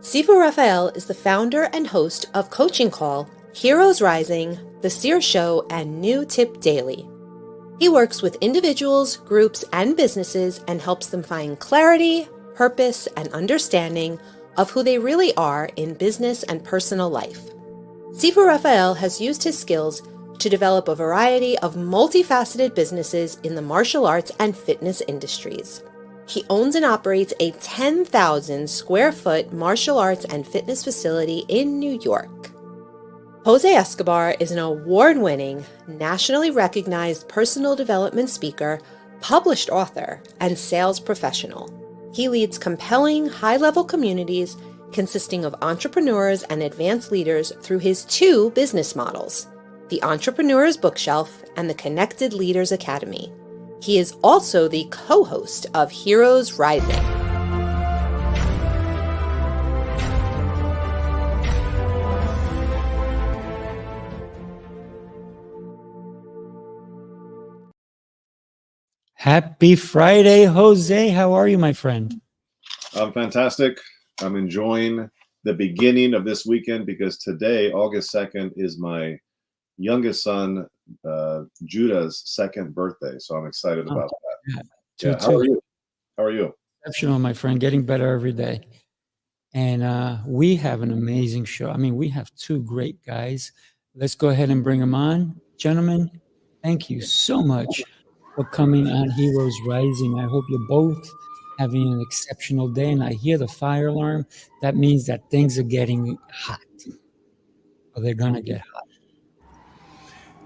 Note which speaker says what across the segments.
Speaker 1: Sifu Raphael is the founder and host of Coaching Call, Heroes Rising, The Seer Show, and New Tip Daily. He works with individuals, groups, and businesses and helps them find clarity, purpose, and understanding of who they really are in business and personal life. Sifu Raphael has used his skills to develop a variety of multifaceted businesses in the martial arts and fitness industries. He owns and operates a 10,000 square foot martial arts and fitness facility in New York. Jose Escobar is an award-winning, nationally recognized personal development speaker, published author, and sales professional. He leads compelling, high-level communities consisting of entrepreneurs and advanced leaders through his two business models, the Entrepreneur's Bookshelf and the Connected Leaders Academy. He is also the co-host of Heroes Rising.
Speaker 2: Happy Friday, Jose. How are you, my friend?
Speaker 3: I'm fantastic. I'm enjoying the beginning of this weekend because today, August 2nd, is my youngest son, Judah's second birthday. So I'm excited about that. Yeah. How are you? How are you?
Speaker 2: Exceptional, my friend. Getting better every day. And we have an amazing show. I mean, we have two great guys. Let's go ahead and bring them on. Gentlemen, thank you so much for coming on Heroes Rising. I hope you're both having an exceptional day. And I hear the fire alarm. That means that things are getting hot. Or they're going to get hot.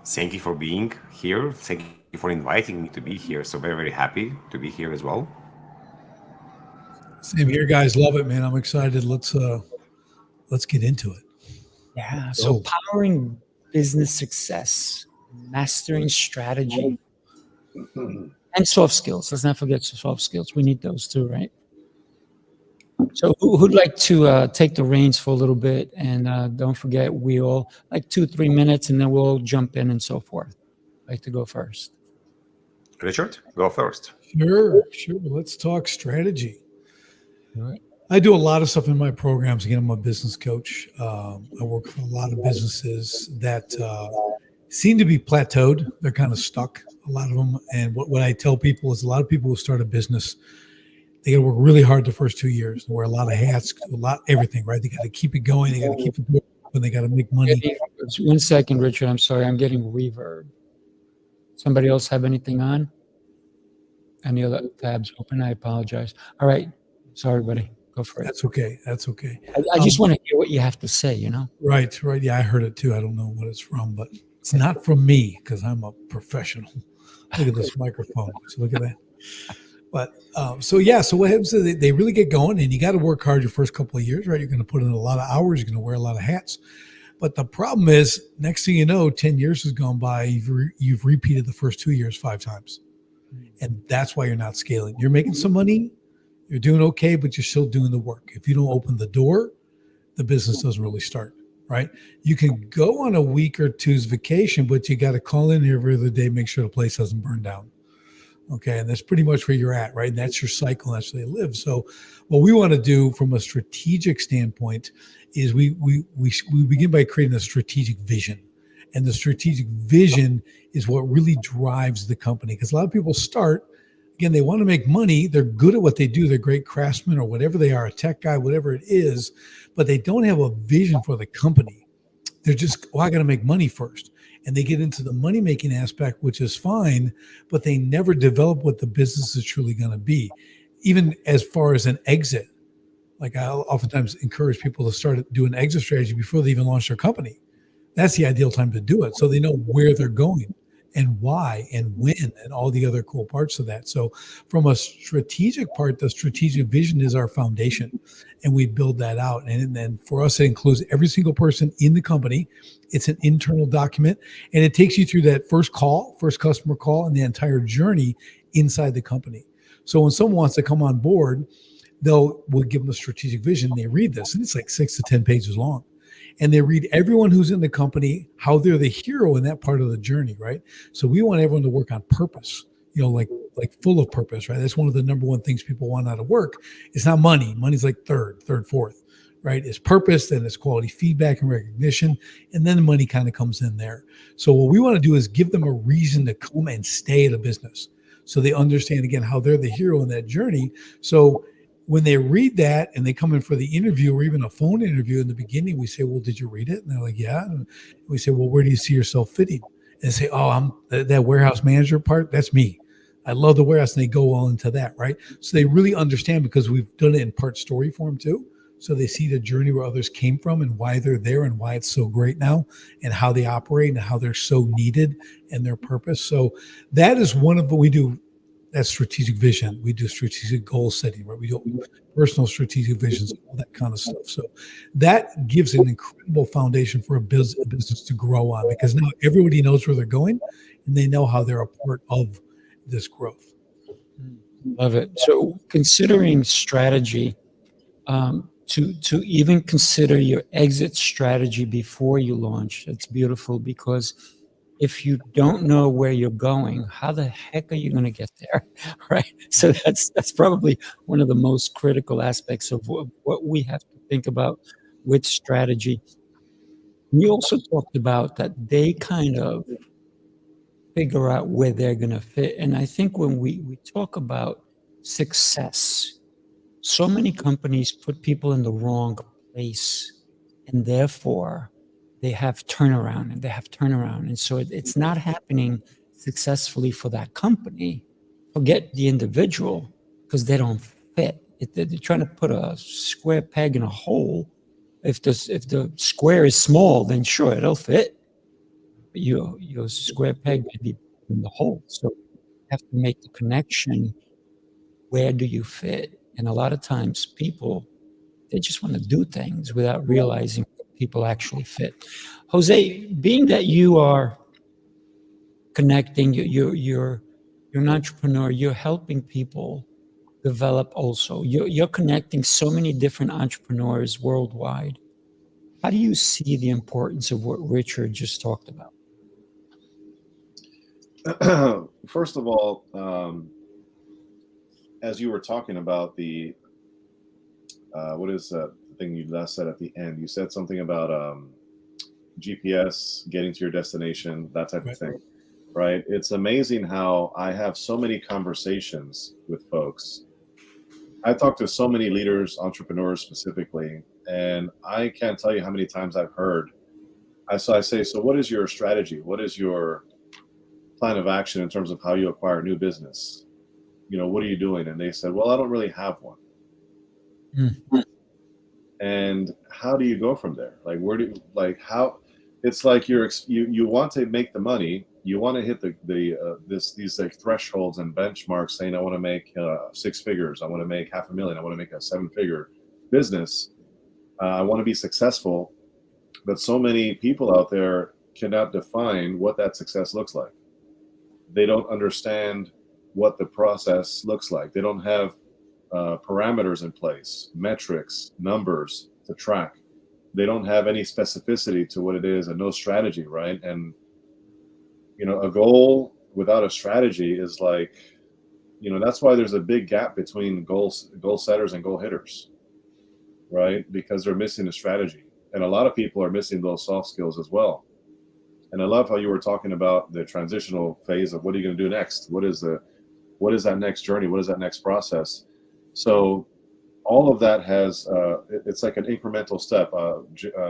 Speaker 4: Thank you for being here. Thank you for inviting me to be here. So very, very happy to be here as well.
Speaker 5: Same here, guys. Love it, man. I'm excited. Let's get into it.
Speaker 2: Yeah. So powering business success, mastering strategy, and soft skills. Let's not forget soft skills. We need those too, right? So who'd like to take the reins for a little bit? And don't forget, we all like 2-3 minutes, and then we'll jump in and so forth. I'd like to go first.
Speaker 4: Richard, go first.
Speaker 5: Sure. Let's talk strategy.
Speaker 2: All right.
Speaker 5: I do a lot of stuff in my programs. Again, I'm a business coach. I work for a lot of businesses that seem to be plateaued. They're kind of stuck, a lot of them. And what I tell people is a lot of people who start a business, they got to work really hard the first 2 years. They wear a lot of hats, everything, right? They got to keep it going. They got to keep it going, and they got to make money.
Speaker 2: 1 second, Richard. I'm sorry. I'm getting reverb. Somebody else have anything on? Any other tabs open? I apologize. All right. Sorry, buddy. Go for it.
Speaker 5: That's okay.
Speaker 2: I just want to hear what you have to say, you know?
Speaker 5: Right. Yeah, I heard it too. I don't know what it's from, but it's not from me because I'm a professional. Look at this microphone. So look at that. But so what happens is they really get going, and you got to work hard your first couple of years, right? You're going to put in a lot of hours. You're going to wear a lot of hats. But the problem is, next thing you know, 10 years has gone by. You've repeated the first 2 years 5 times. And that's why you're not scaling. You're making some money. You're doing okay, but you're still doing the work. If you don't open the door, the business doesn't really start, right? You can go on a week or two's vacation, but you got to call in every other day, make sure the place doesn't burn down. Okay. And that's pretty much where you're at, right? And that's your cycle. That's where they live. So what we want to do from a strategic standpoint is we begin by creating a strategic vision. And the strategic vision is what really drives the company. Because a lot of people start, again, they want to make money. They're good at what they do. They're great craftsmen or whatever they are, a tech guy, whatever it is, but they don't have a vision for the company. They're just, I got to make money first. And they get into the money-making aspect, which is fine, but they never develop what the business is truly going to be. Even as far as an exit, like I oftentimes encourage people to start doing an exit strategy before they even launch their company. That's the ideal time to do it. So they know where they're going and why and when and all the other cool parts of that. So from a strategic part, the strategic vision is our foundation, and we build that out. And then for us, it includes every single person in the company. It's an internal document, and it takes you through that first customer call, and the entire journey inside the company. So when someone wants to come on board, we'll give them a strategic vision. They read this, and it's like 6 to 10 pages long. And they read everyone who's in the company, how they're the hero in that part of the journey, right? So we want everyone to work on purpose, like full of purpose, right? That's one of the number one things people want out of work. It's not money. Money's like third, fourth, right? It's purpose, then it's quality feedback and recognition, and then the money kind of comes in there. So what we want to do is give them a reason to come and stay at a business, so they understand again how they're the hero in that journey. So when they read that and they come in for the interview or even a phone interview in the beginning, we say, well, did you read it? And they're like, yeah. And we say, well, where do you see yourself fitting? And they say, oh, I'm that warehouse manager part. That's me. I love the warehouse. And they go all into that, right? So they really understand, because we've done it in part story form too. So they see the journey where others came from and why they're there and why it's so great now and how they operate and how they're so needed and their purpose. So that is one of what we do. That's strategic vision. We do strategic goal setting, right? We do personal strategic visions, all that kind of stuff. So that gives an incredible foundation for a business to grow on, because now everybody knows where they're going and they know how they're a part of this growth.
Speaker 2: Love it. So considering strategy, to even consider your exit strategy before you launch, it's beautiful, because if you don't know where you're going, how the heck are you going to get there, right? So that's probably one of the most critical aspects of what we have to think about with strategy. We also talked about that they kind of figure out where they're going to fit. And I think when we talk about success, so many companies put people in the wrong place, and therefore they have turnaround. And so it's not happening successfully for that company. Forget the individual, because they don't fit. They're trying to put a square peg in a hole. If the square is small, then sure, it'll fit. But your square peg may be in the hole. So you have to make the connection. Where do you fit? And a lot of times people, they just want to do things without realizing people actually fit. Jose, being that you are connecting, you're an entrepreneur, you're helping people develop also. You're connecting so many different entrepreneurs worldwide. How do you see the importance of what Richard just talked about?
Speaker 3: First of all, as you were talking about the what is that thing you last said at the end? You said something about GPS, getting to your destination, that type of thing, right? It's amazing how I have so many conversations with folks. I talk to so many leaders, entrepreneurs specifically, and I can't tell you how many times I've heard. I say, so what is your strategy? What is your plan of action in terms of how you acquire new business? What are you doing? And they said, well, I don't really have one. And how do you go from there? How? It's like you want to make the money, you want to hit these like thresholds and benchmarks, saying I want to make 6 figures, I want to make $500,000, I want to make a 7-figure business, I want to be successful. But so many people out there cannot define what that success looks like. They don't understand what the process looks like. They don't have parameters in place, metrics, numbers to track. They don't have any specificity to what it is, and no strategy, right? And a goal without a strategy is like, that's why there's a big gap between goal setters and goal hitters, right? Because they're missing a strategy, and a lot of people are missing those soft skills as well. And I love how you were talking about the transitional phase of what are you going to do next? What is that next journey? What is that next process? So all of that has, it's like an incremental step.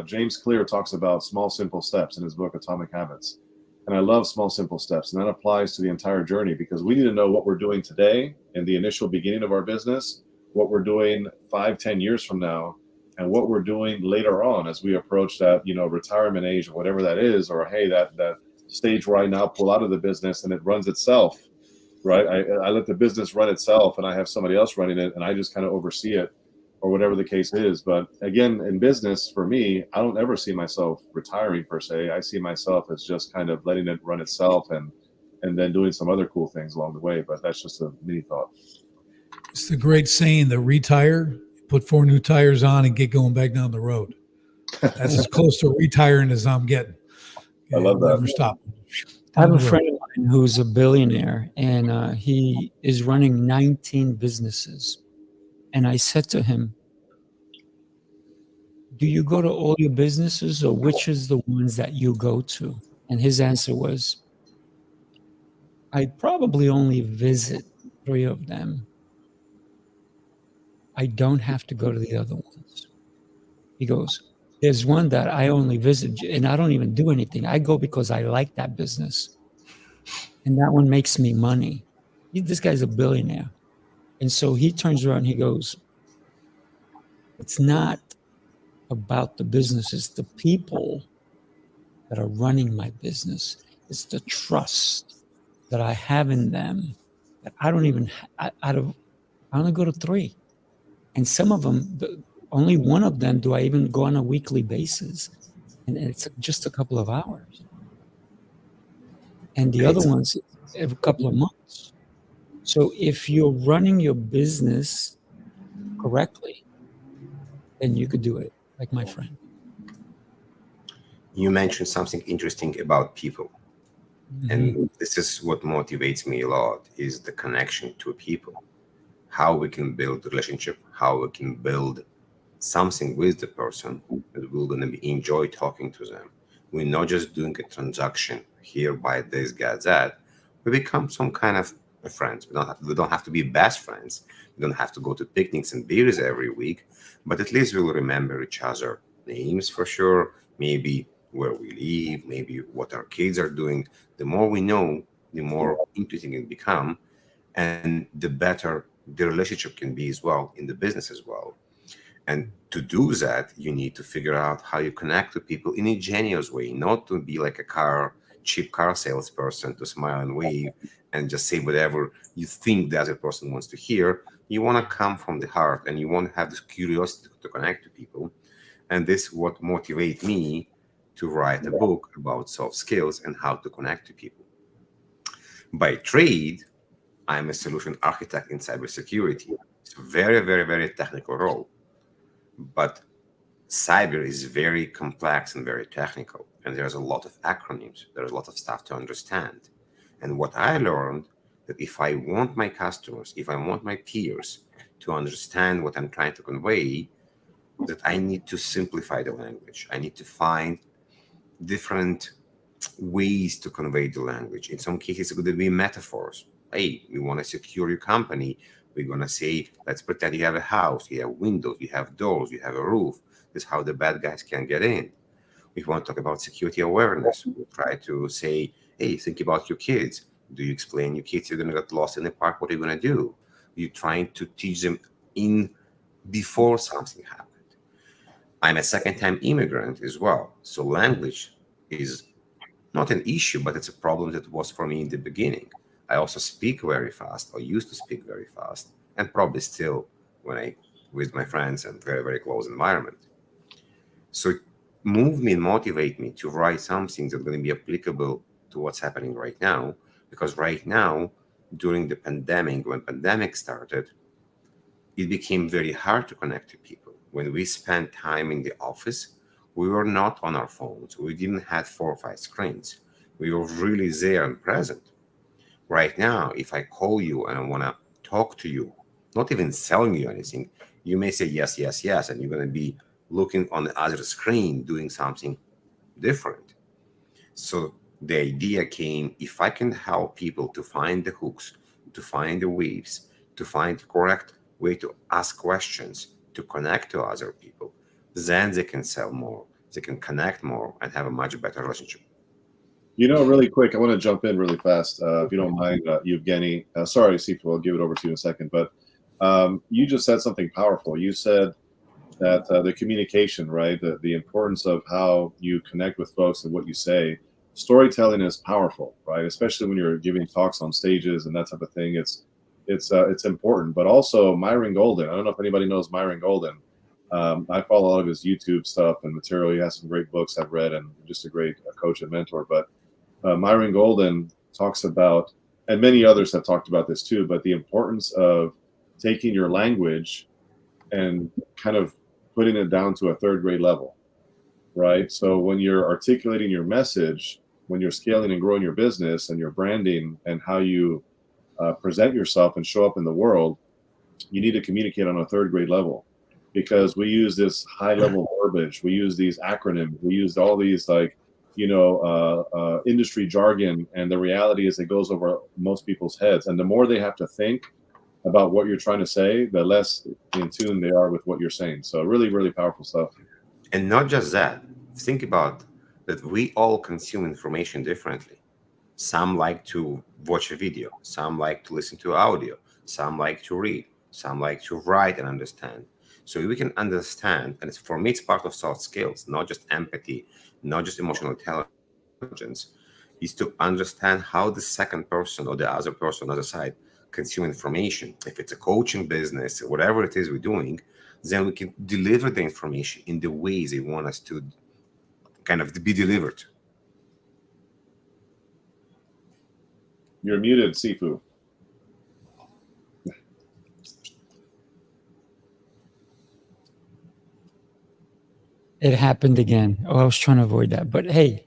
Speaker 3: James Clear talks about small, simple steps in his book, Atomic Habits. And I love small, simple steps. And that applies to the entire journey, because we need to know what we're doing today in the initial beginning of our business, what we're doing 5-10 years from now, and what we're doing later on as we approach that, retirement age or whatever that is, or hey, that stage where I now pull out of the business and it runs itself, right? I let the business run itself and I have somebody else running it and I just kind of oversee it, or whatever the case is. But again, in business, for me, I don't ever see myself retiring per se. I see myself as just kind of letting it run itself and then doing some other cool things along the way. But that's just a mini thought.
Speaker 5: It's the great saying, the retire, put 4 new tires on and get going back down the road. That's as close to retiring as I'm getting.
Speaker 3: I love that.
Speaker 5: Never stop.
Speaker 2: I have a friend of mine who's a billionaire, and he is running 19 businesses. And I said to him, do you go to all your businesses, or which is the ones that you go to? And his answer was, I probably only visit 3 of them. I don't have to go to the other ones. He goes, there's one that I only visit and I don't even do anything. I go because I like that business. And that one makes me money. This guy's a billionaire. And so he turns around and he goes, it's not about the business, it's the people that are running my business. It's the trust that I have in them that I don't even, I only go to 3. And some of them, only one of them do I even go on a weekly basis. And it's just a couple of hours. And the other ones, every couple of months. So if you're running your business correctly, then you could do it, like my friend.
Speaker 4: You mentioned something interesting about people.
Speaker 2: Mm-hmm.
Speaker 4: And this is what motivates me a lot, is the connection to people. How we can build relationship, how we can build something with the person that we're going to enjoy talking to them. We're not just doing a transaction here by this guy that. We become some kind of friends. We don't have to be best friends. We don't have to go to picnics and beers every week, but at least we'll remember each other names for sure. Maybe where we live, maybe what our kids are doing. The more we know, the more interesting it become, and the better the relationship can be as well in the business as well. And to do that, you need to figure out how you connect to people in a genius way, not to be like a cheap car salesperson to smile and wave and just say whatever you think the other person wants to hear. You want to come from the heart and you want to have this curiosity to connect to people. And this is what motivates me to write a book about soft skills and how to connect to people. By trade, I'm a solution architect in cybersecurity. It's a very, very, very technical role. But cyber is very complex and very technical, and there's a lot of acronyms. There's a lot of stuff to understand. And what I learned, that if I want my customers, if I want my peers to understand what I'm trying to convey, that I need to simplify the language. I need to find different ways to convey the language. In some cases, it could be metaphors. Hey, we want to secure your company. We're going to say, let's pretend you have a house, you have windows, you have doors, you have a roof. This is how the bad guys can get in. If we want to talk about security awareness, we'll try to say, hey, think about your kids. Do you explain your kids are going to get lost in the park? What are you going to do? You're trying to teach them in before something happened. I'm a second-time immigrant as well. So language is not an issue, but it's a problem that was for me in the beginning. I also speak very fast, or used to speak very fast, and probably still when I with my friends and very, very close environment. So it moved me and motivate me to write something that's going to be applicable to what's happening right now. Because right now, during the pandemic, when pandemic started, it became very hard to connect to people. When we spent time in the office, we were not on our phones. We didn't have 4 or 5 screens. We were really there and present. Right now, if I call you and I want to talk to you, not even selling you anything, you may say yes, yes, yes, and you're going to be looking on the other screen doing something different. So the idea came, if I can help people to find the hooks, to find the waves, to find the correct way to ask questions, to connect to other people, then they can sell more, they can connect more, and have a much better relationship.
Speaker 3: Really quick, I want to jump in really fast, if you don't mind, Evgeny. Sorry, Sifu, I'll give it over to you in a second. But you just said something powerful. You said that the communication, right, the importance of how you connect with folks and what you say. Storytelling is powerful, right? Especially when you're giving talks on stages and that type of thing. It's important. But also Myron Golden. I don't know if anybody knows Myron Golden. I follow a lot of his YouTube stuff and material. He has some great books I've read, and just a great coach and mentor. But Myron Golden talks about, and many others have talked about this too, but the importance of taking your language and kind of putting it down to a 3rd grade level, right? So when you're articulating your message, when you're scaling and growing your business and your branding and how you present yourself and show up in the world, you need to communicate on a 3rd grade level. because we use this high level verbiage, we use these acronyms, we use all these like, industry jargon, and the reality is it goes over most people's heads. And the more they have to think about what you're trying to say, the less in tune they are with what you're saying. So really, really powerful stuff.
Speaker 4: And not just that, think about that we all consume information differently. Some like to watch a video, some like to listen to audio, some like to read, some like to write and understand. So we can understand, and for me, it's part of soft skills, not just empathy, not just emotional intelligence, is to understand how the second person or the other person on the other side consume information. If it's a coaching business, whatever it is we're doing, then we can deliver the information in the ways they want us to kind of be delivered.
Speaker 3: You're muted, Sifu.
Speaker 2: It happened again. Oh, I was trying to avoid that. But hey,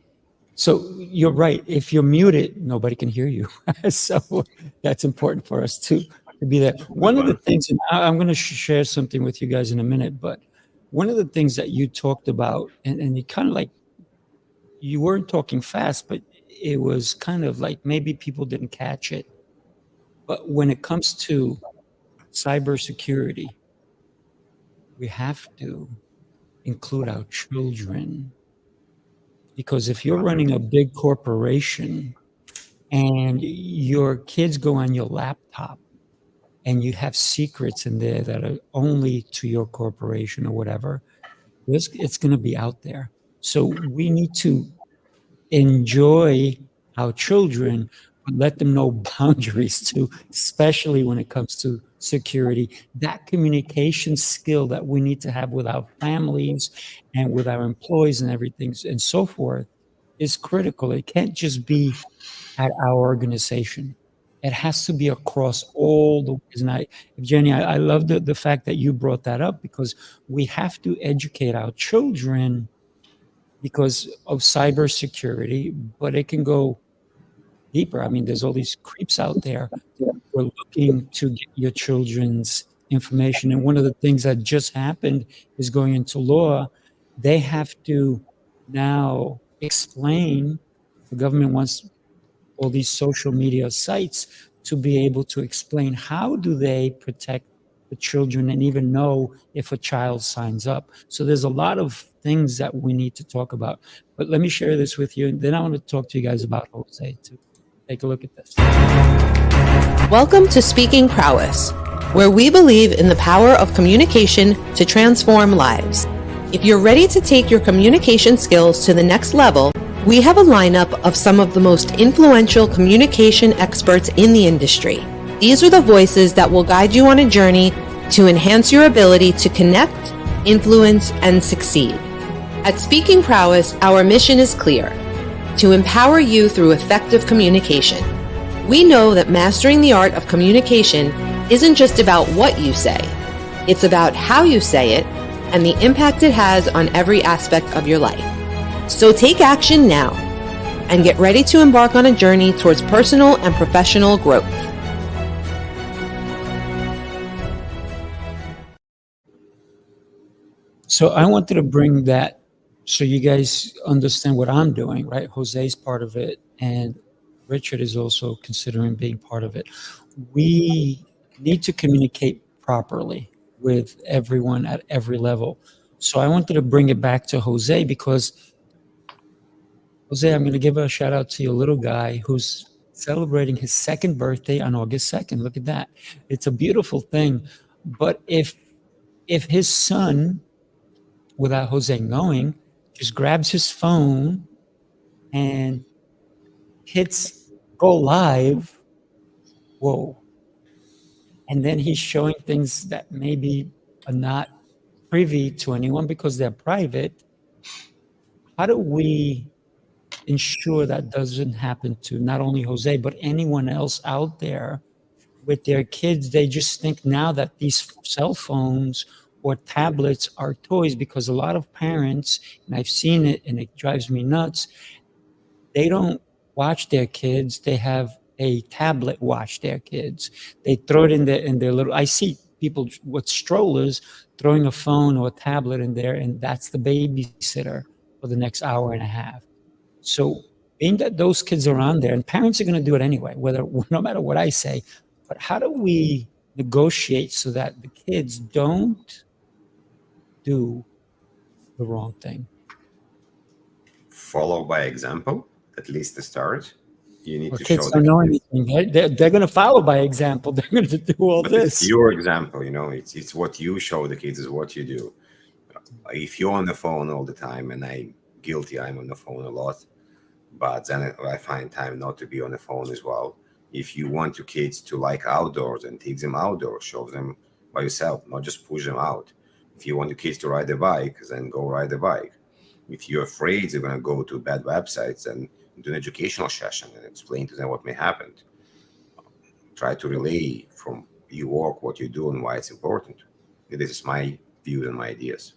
Speaker 2: so you're right. If you're muted, nobody can hear you. So that's important for us to be there. One of the things, and I'm going to share something with you guys in a minute, but one of the things that you talked about, and you kind of like, you weren't talking fast, but it was kind of like maybe people didn't catch it. But when it comes to cybersecurity, we have to include our children. Because if you're running a big corporation and your kids go on your laptop and you have secrets in there that are only to your corporation or whatever, it's going to be out there. So we need to enjoy our children, but let them know boundaries too, especially when it comes to security. That communication skill that we need to have with our families and with our employees and everything and so forth is critical. It can't just be at our organization. It has to be across all the ways. And Jenny, I love the fact that you brought that up, because we have to educate our children because of cybersecurity, but it can go deeper. I mean, there's all these creeps out there. We're looking to get your children's information. And one of the things that just happened is going into law. They have to now explain, the government wants all these social media sites to be able to explain how do they protect the children and even know if a child signs up. So there's a lot of things that we need to talk about. But let me share this with you, and then I want to talk to you guys about Jose too. Take a look at this.
Speaker 1: Welcome to Speaking Prowess, where we believe in the power of communication to transform lives. If you're ready to take your communication skills to the next level, we have a lineup of some of the most influential communication experts in the industry. These are the voices that will guide you on a journey to enhance your ability to connect, influence, and succeed. At Speaking Prowess, our mission is clear: to empower you through effective communication. We know that mastering the art of communication isn't just about what you say. It's about how you say it and the impact it has on every aspect of your life. So take action now and get ready to embark on a journey towards personal and professional growth.
Speaker 2: So I wanted to bring that so you guys understand what I'm doing, right? Jose's part of it, and Richard is also considering being part of it. We need to communicate properly with everyone at every level. So I wanted to bring it back to Jose, because Jose, I'm going to give a shout out to your little guy who's celebrating his second birthday on August 2nd. Look at that. It's a beautiful thing. But if his son, without Jose knowing, just grabs his phone and hits go live, whoa. And then he's showing things that maybe are not privy to anyone because they're private. How do we ensure that doesn't happen to not only Jose, but anyone else out there with their kids? They just think now that these cell phones or tablets are toys, because a lot of parents, and I've seen it and it drives me nuts, they don't watch their kids. They have a tablet watch their kids. They throw it in their little, I see people with strollers throwing a phone or a tablet in there, and that's the babysitter for the next hour and a half. So being that those kids are on there, and parents are going to do it anyway, no matter what I say, but how do we negotiate so that the kids don't do the wrong thing?
Speaker 4: Follow by example, at least to start. You need
Speaker 2: Well,
Speaker 4: to
Speaker 2: kids
Speaker 4: show
Speaker 2: don't know
Speaker 4: the kids.
Speaker 2: anything. They're going to follow by example. They're going to do all
Speaker 4: But it's
Speaker 2: this.
Speaker 4: your example, it's what you show the kids is what you do. If you're on the phone all the time, and I'm guilty, I'm on the phone a lot, but then I find time not to be on the phone as well. If you want your kids to like outdoors, and take them outdoors, show them by yourself, not just push them out. If you want your kids to ride a bike, then go ride a bike. If you're afraid they're going to go to bad websites, then do an educational session and explain to them what may happen. Try to relay from your work what you do and why it's important. This is my view and my ideas.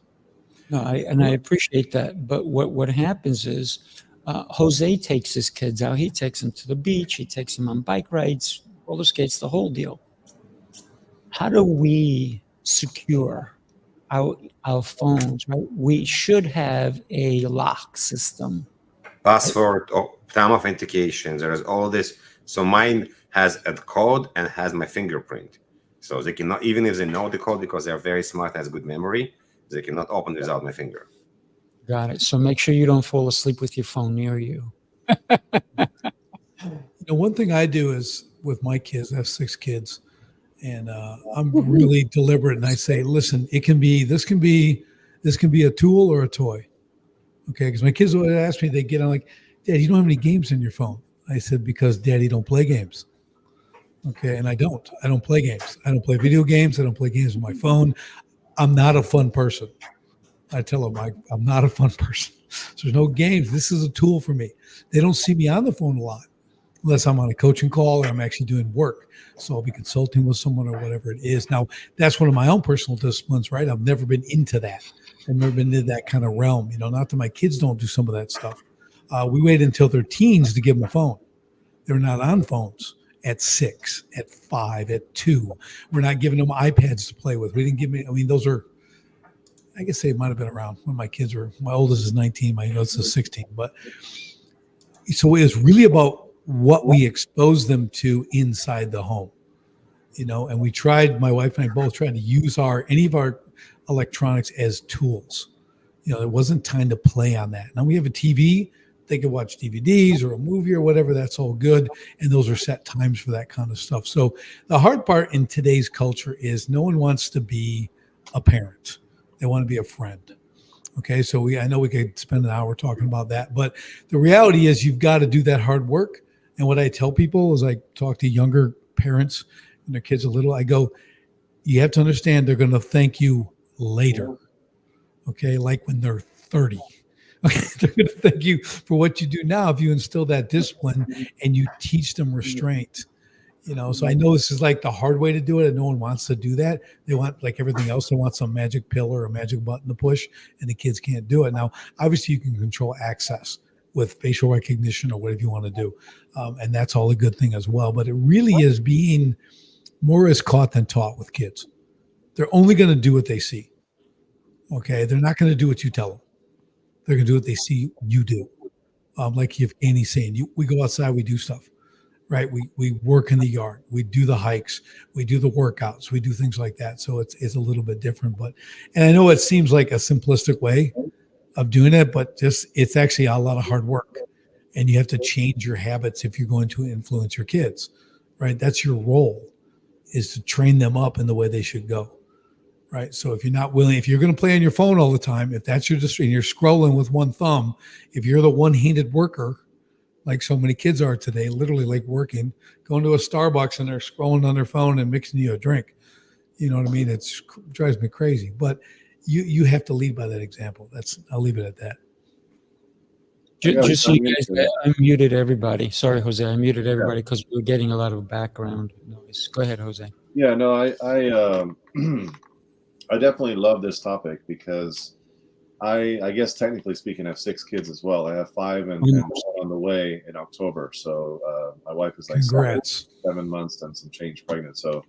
Speaker 2: No, I appreciate that. But what happens is Jose takes his kids out. He takes them to the beach. He takes them on bike rides, roller skates, the whole deal. How do we secure our phones, right? We should have a lock system.
Speaker 4: Password, time of authentication, there is all this. So mine has a code and has my fingerprint. So they cannot, even if they know the code, because they're very smart, has good memory, they cannot open without my finger.
Speaker 2: Got it. So make sure you don't fall asleep with your phone near you.
Speaker 5: One thing I do is with my kids, I have 6 kids, and I'm really deliberate. And I say, listen, this can be a tool or a toy. Okay. Because my kids always ask me, they get on like, Dad, you don't have any games in your phone. I said, because Daddy don't play games. Okay. And I don't play games. I don't play video games. I don't play games on my phone. I'm not a fun person. I tell them I'm not a fun person. So there's no games. This is a tool for me. They don't see me on the phone a lot unless I'm on a coaching call or I'm actually doing work. So I'll be consulting with someone or whatever it is. Now, that's one of my own personal disciplines, right? I've never been into that. I've never been into that kind of realm. Not that my kids don't do some of that stuff. We wait until they're teens to give them a phone. They're not on phones at 6, at 5, at 2. We're not giving them iPads to play with. We didn't give me, those are, I guess they might have been around when my kids were, my oldest is 19, my youngest is 16. But so it's really about what we expose them to inside the home, and we tried, my wife and I both tried to use any of our electronics as tools. There wasn't time to play on that. Now we have a TV, they can watch DVDs or a movie or whatever. That's all good. And those are set times for that kind of stuff. So the hard part in today's culture is no one wants to be a parent. They want to be a friend. Okay. So I know we could spend an hour talking about that, but the reality is you've got to do that hard work. And what I tell people is I talk to younger parents and their kids a little, I go, you have to understand they're going to thank you later. Okay. Like when they're 30. Okay. They're going to thank you for what you do now if you instill that discipline and you teach them restraint. So I know this is like the hard way to do it, and no one wants to do that. They want, like everything else, they want some magic pill or a magic button to push, and the kids can't do it. Now, obviously, you can control access with facial recognition or whatever you want to do, and that's all a good thing as well. But it really is being more is caught than taught with kids. They're only going to do what they see. Okay, they're not going to do what you tell them. They're going to do what they see you do. Like Annie's saying, we go outside, we do stuff. Right. We work in the yard. We do the hikes. We do the workouts. We do things like that. So it's a little bit different. And I know it seems like a simplistic way of doing it, but it's actually a lot of hard work. And you have to change your habits if you're going to influence your kids. Right. That's your role, is to train them up in the way they should go. Right. So if you're not willing, if you're going to play on your phone all the time, if that's your distraction, you're scrolling with one thumb, if you're the one-handed worker, like so many kids are today, literally like working, going to a Starbucks and they're scrolling on their phone and mixing you a drink. You know what I mean? It drives me crazy. But you have to lead by that example. I'll leave it at that.
Speaker 2: Just so you guys, I muted everybody. Sorry, Jose, I muted everybody because we're getting a lot of background noise. Go ahead, Jose.
Speaker 3: Yeah, no, I definitely love this topic because I guess technically speaking, I have 6 kids as well. I have 5 and one on the way in October. So my wife is like 7 months and some change pregnant. So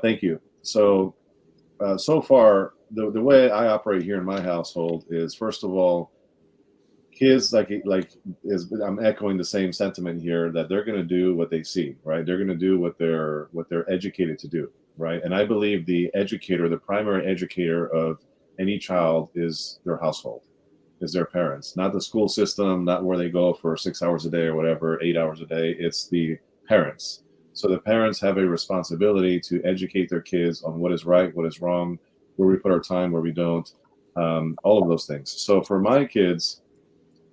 Speaker 3: thank you. So so far, the way I operate here in my household is, first of all, kids I'm echoing the same sentiment here, that they're going to do what they see, right? They're going to do what they're educated to do, right? And I believe the primary educator of any child is their household, is their parents, not the school system, not where they go for 6 hours a day or whatever, 8 hours a day. It's the parents. So the parents have a responsibility to educate their kids on what is right, what is wrong, where we put our time, where we don't, all of those things. So for my kids,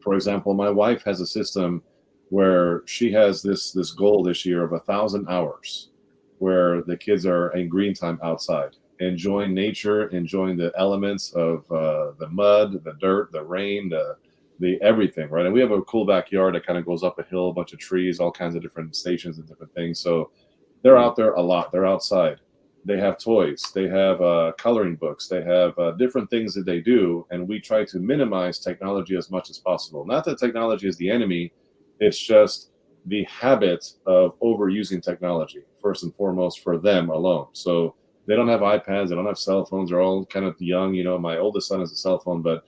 Speaker 3: for example, my wife has a system where she has this goal this year of 1,000 hours, where the kids are in green time outside, enjoying nature, enjoying the elements of the mud, the dirt, the rain, the everything, right? And we have a cool backyard that kind of goes up a hill, a bunch of trees, all kinds of different stations and different things. So they're out there a lot. They're outside. They have toys. They have coloring books. They have different things that they do. And we try to minimize technology as much as possible. Not that technology is the enemy. It's just the habit of overusing technology, first and foremost, for them alone. So they don't have iPads. They don't have cell phones. They're all kind of young. You know, my oldest son has a cell phone, but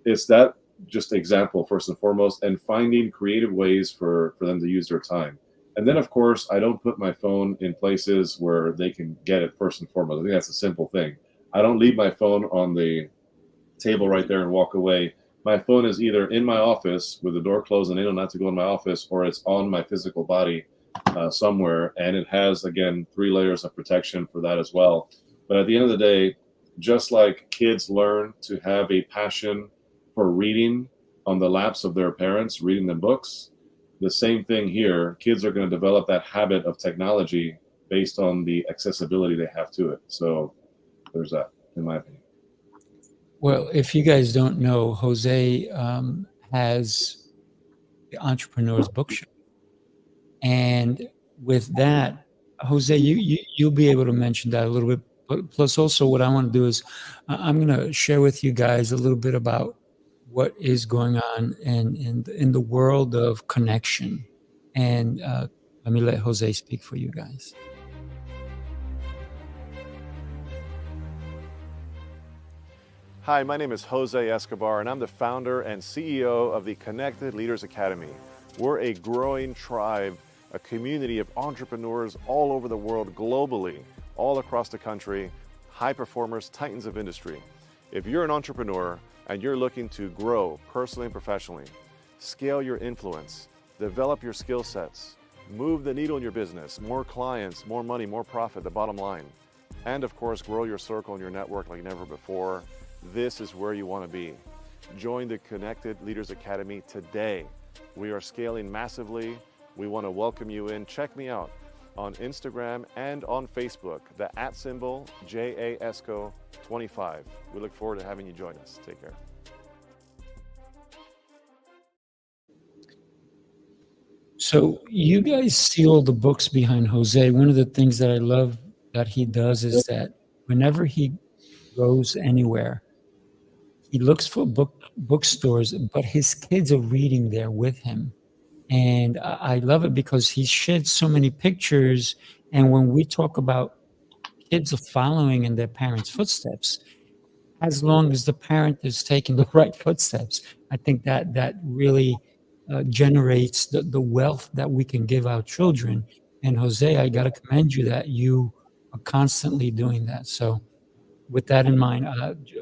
Speaker 3: it's that just example, first and foremost, and finding creative ways for them to use their time. And then, of course, I don't put my phone in places where they can get it, first and foremost. I think that's a simple thing. I don't leave my phone on the table right there and walk away. My phone is either in my office with the door closed and they know not to go in my office, or it's on my physical body somewhere. And it has, again, 3 layers of protection for that as well. But at the end of the day, just like kids learn to have a passion for reading on the laps of their parents, reading them books, the same thing here. Kids are going to develop that habit of technology based on the accessibility they have to it. So there's that, in my opinion.
Speaker 2: Well, if you guys don't know, Jose has the Entrepreneurs Bookshop. And with that, Jose, you'll be able to mention that a little bit. But plus also what I want to do is I'm going to share with you guys a little bit about what is going on in the world of connection. And let me let Jose speak for you guys.
Speaker 6: Hi, my name is Jose Escobar, and I'm the founder and CEO of the Connected Leaders Academy. We're a growing tribe, a community of entrepreneurs all over the world, globally, all across the country, high performers, titans of industry. If you're an entrepreneur and you're looking to grow personally and professionally, scale your influence, develop your skill sets, move the needle in your business, more clients, more money, more profit, the bottom line, and of course, grow your circle and your network like never before, this is where you want to be. Join the Connected Leaders Academy today. We are scaling massively. We want to welcome you in. Check me out on Instagram and on Facebook, the @ JAESCO25. We look forward to having you join us. Take care.
Speaker 2: So you guys see all the books behind Jose. One of the things that I love that he does is that whenever he goes anywhere, he looks for bookstores, but his kids are reading there with him. And I love it because he shared so many pictures. And when we talk about kids are following in their parents' footsteps, as long as the parent is taking the right footsteps, I think that really generates the wealth that we can give our children. And Jose, I got to commend you that you are constantly doing that. So with that in mind,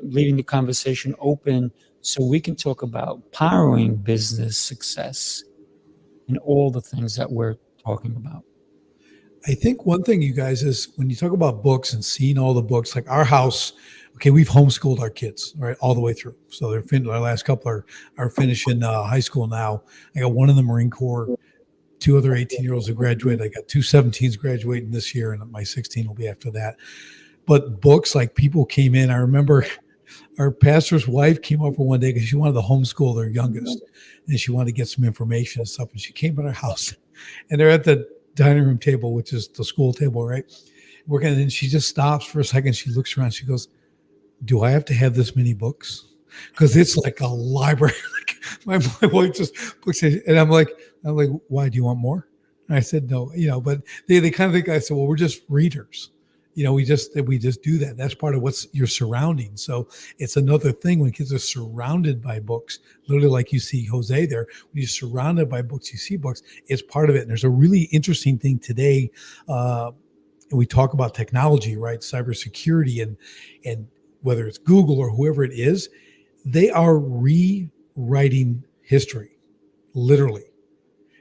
Speaker 2: leaving the conversation open so we can talk about powering business success and all the things that we're talking about.
Speaker 5: I think one thing, you guys, is when you talk about books and seeing all the books, like our house, okay, we've homeschooled our kids, right, all the way through. So our last couple are finishing high school now. I got one in the Marine Corps, 2 other 18-year-olds who graduated. I got 2 17s graduating this year, and my 16 will be after that. But books, like people came in. I remember our pastor's wife came over one day because she wanted to homeschool their youngest, and she wanted to get some information and stuff. And she came in our house, and they're at the dining room table, which is the school table, right? Working, and she just stops for a second. She looks around. She goes, "Do I have to have this many books? Because it's like a library." Like my wife just looks at it, and I'm like, "Why do you want more?" And I said, "No, but they kind of think." I said, "Well, we're just readers." we just do that. That's part of what's your surrounding. So it's another thing when kids are surrounded by books, literally like you see Jose there, when you're surrounded by books, you see books, it's part of it. And there's a really interesting thing today. And we talk about technology, right? Cybersecurity and whether it's Google or whoever it is, they are rewriting history, literally.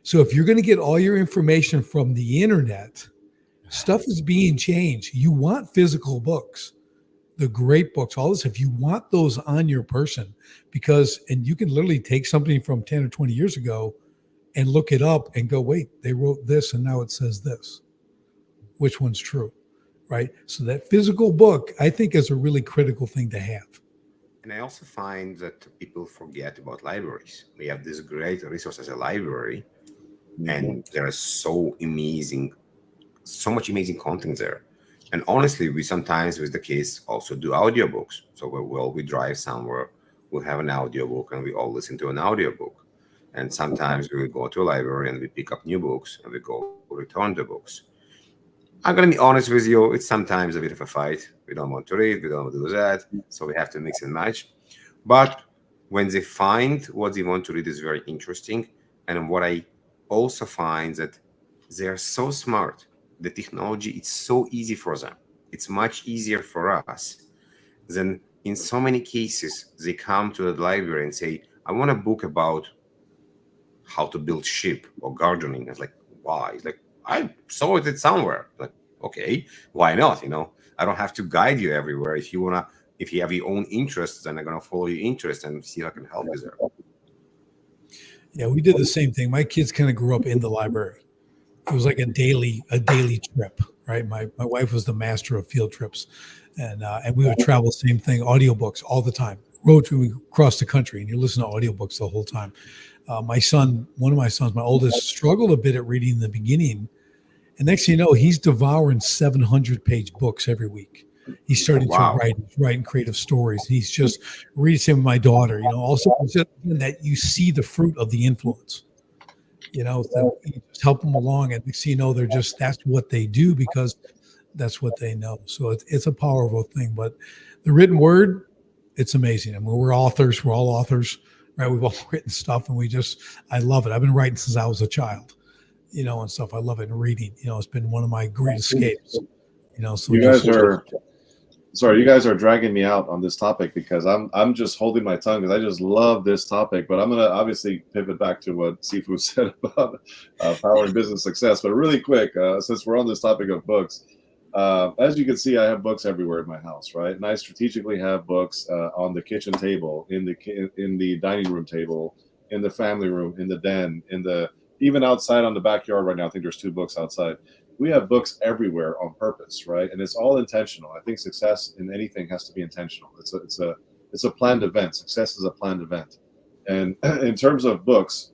Speaker 5: So if you're going to get all your information from the internet, stuff is being changed. You want physical books, the great books, all this. If you want those on your person, and you can literally take something from 10 or 20 years ago and look it up and go, wait, they wrote this and now it says this. Which one's true, right? So that physical book, I think, is a really critical thing to have.
Speaker 4: And I also find that people forget about libraries. We have this great resource as a library, and there is so much amazing content there. And honestly, we sometimes, with the kids, also do audiobooks. So we drive somewhere, we'll have an audiobook and we all listen to an audiobook. And sometimes we go to a library and we pick up new books and we go return the books. I'm going to be honest with you, it's sometimes a bit of a fight. We don't want to read, we don't want to do that. So we have to mix and match. But when they find what they want to read is very interesting. And what I also find that they are so smart. The technology, it's so easy for them. It's much easier for us. Then in so many cases, they come to the library and say, I want a book about how to build ship or gardening. It's like, why? It's like, I saw it somewhere. Like, okay, why not? I don't have to guide you everywhere. If you have your own interests, then I'm gonna follow your interest and see how I can help you there.
Speaker 5: Yeah, we did the same thing. My kids kind of grew up in the library. It was like a daily trip, right? My wife was the master of field trips, and we would travel. Same thing, audiobooks all the time. Road trip, we cross the country, and you listen to audiobooks the whole time. One of my sons, my oldest, struggled a bit at reading in the beginning. And next thing you know, he's devouring 700-page books every week. He's starting to write creative stories. He's just reading some with my daughter, also that you see the fruit of the influence, that you just help them along. And next thing you know, that's what they do because that's what they know. So it's a powerful thing, but the written word, it's amazing. I mean, we're all authors. Right, we've all written stuff, and I love it. I've been writing since I was a child, and stuff. I love it. And reading, it's been one of my great escapes. So
Speaker 3: you guys are dragging me out on this topic because I'm just holding my tongue because I just love this topic. But I'm gonna obviously pivot back to what Sifu said about power and business success. But really quick, since we're on this topic of books. As you can see, I have books everywhere in my house, right? And I strategically have books on the kitchen table, in the dining room table, in the family room, in the den, even outside on the backyard right now. I think there's 2 books outside. We have books everywhere on purpose, right? And it's all intentional. I think success in anything has to be intentional. It's a planned event. Success is a planned event. And in terms of books,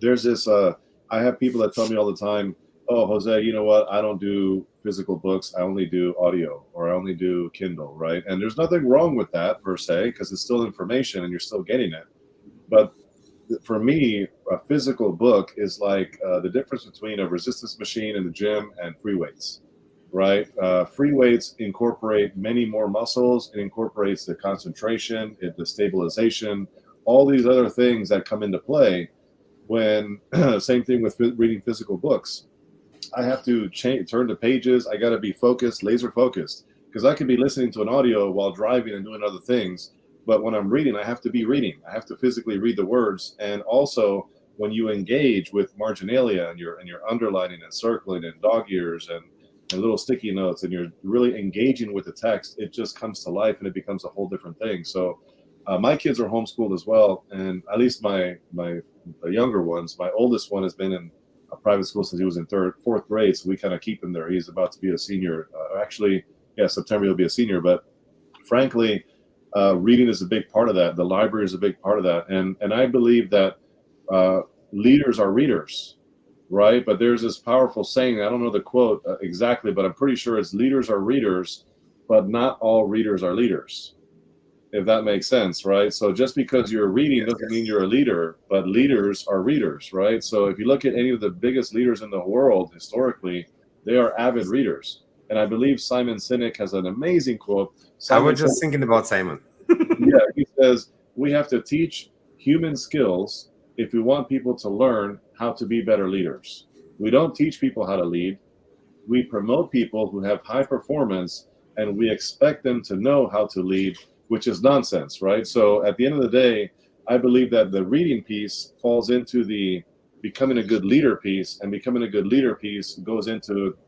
Speaker 3: there's this. I have people that tell me all the time, oh, Jose, you know what? I don't do physical books. I only do audio, or I only do Kindle, right? And there's nothing wrong with that per se, because it's still information and you're still getting it. But for me, a physical book is like the difference between a resistance machine in the gym and free weights, right? Free weights incorporate many more muscles. It incorporates the concentration, the stabilization, all these other things that come into play when, same thing with reading physical books. I have to turn the pages. I got to be focused, laser focused, because I could be listening to an audio while driving and doing other things. But when I'm reading, I have to be reading. I have to physically read the words. And also, when you engage with marginalia and you're underlining and circling and dog ears and little sticky notes, and you're really engaging with the text, it just comes to life and it becomes a whole different thing. So my kids are homeschooled as well, and at least my younger ones. My oldest one has been in a private school since he was in 4th grade, so we kind of keep him there. He's about to be a senior. September he'll be a senior. But frankly, reading is a big part of that. The library is a big part of that, and I believe that leaders are readers, right? But there's this powerful saying. I don't know the quote exactly, but I'm pretty sure it's leaders are readers, but not all readers are leaders. If that makes sense, right? So just because you're reading doesn't mean you're a leader, but leaders are readers, right? So if you look at any of the biggest leaders in the world historically, they are avid readers. And I believe Simon Sinek has an amazing quote.
Speaker 4: I was just thinking about Simon.
Speaker 3: Yeah, he says, we have to teach human skills if we want people to learn how to be better leaders. We don't teach people how to lead. We promote people who have high performance, and we expect them to know how to lead, which is nonsense, right? So at the end of the day, I believe that the reading piece falls into the becoming a good leader piece, and becoming a good leader piece goes into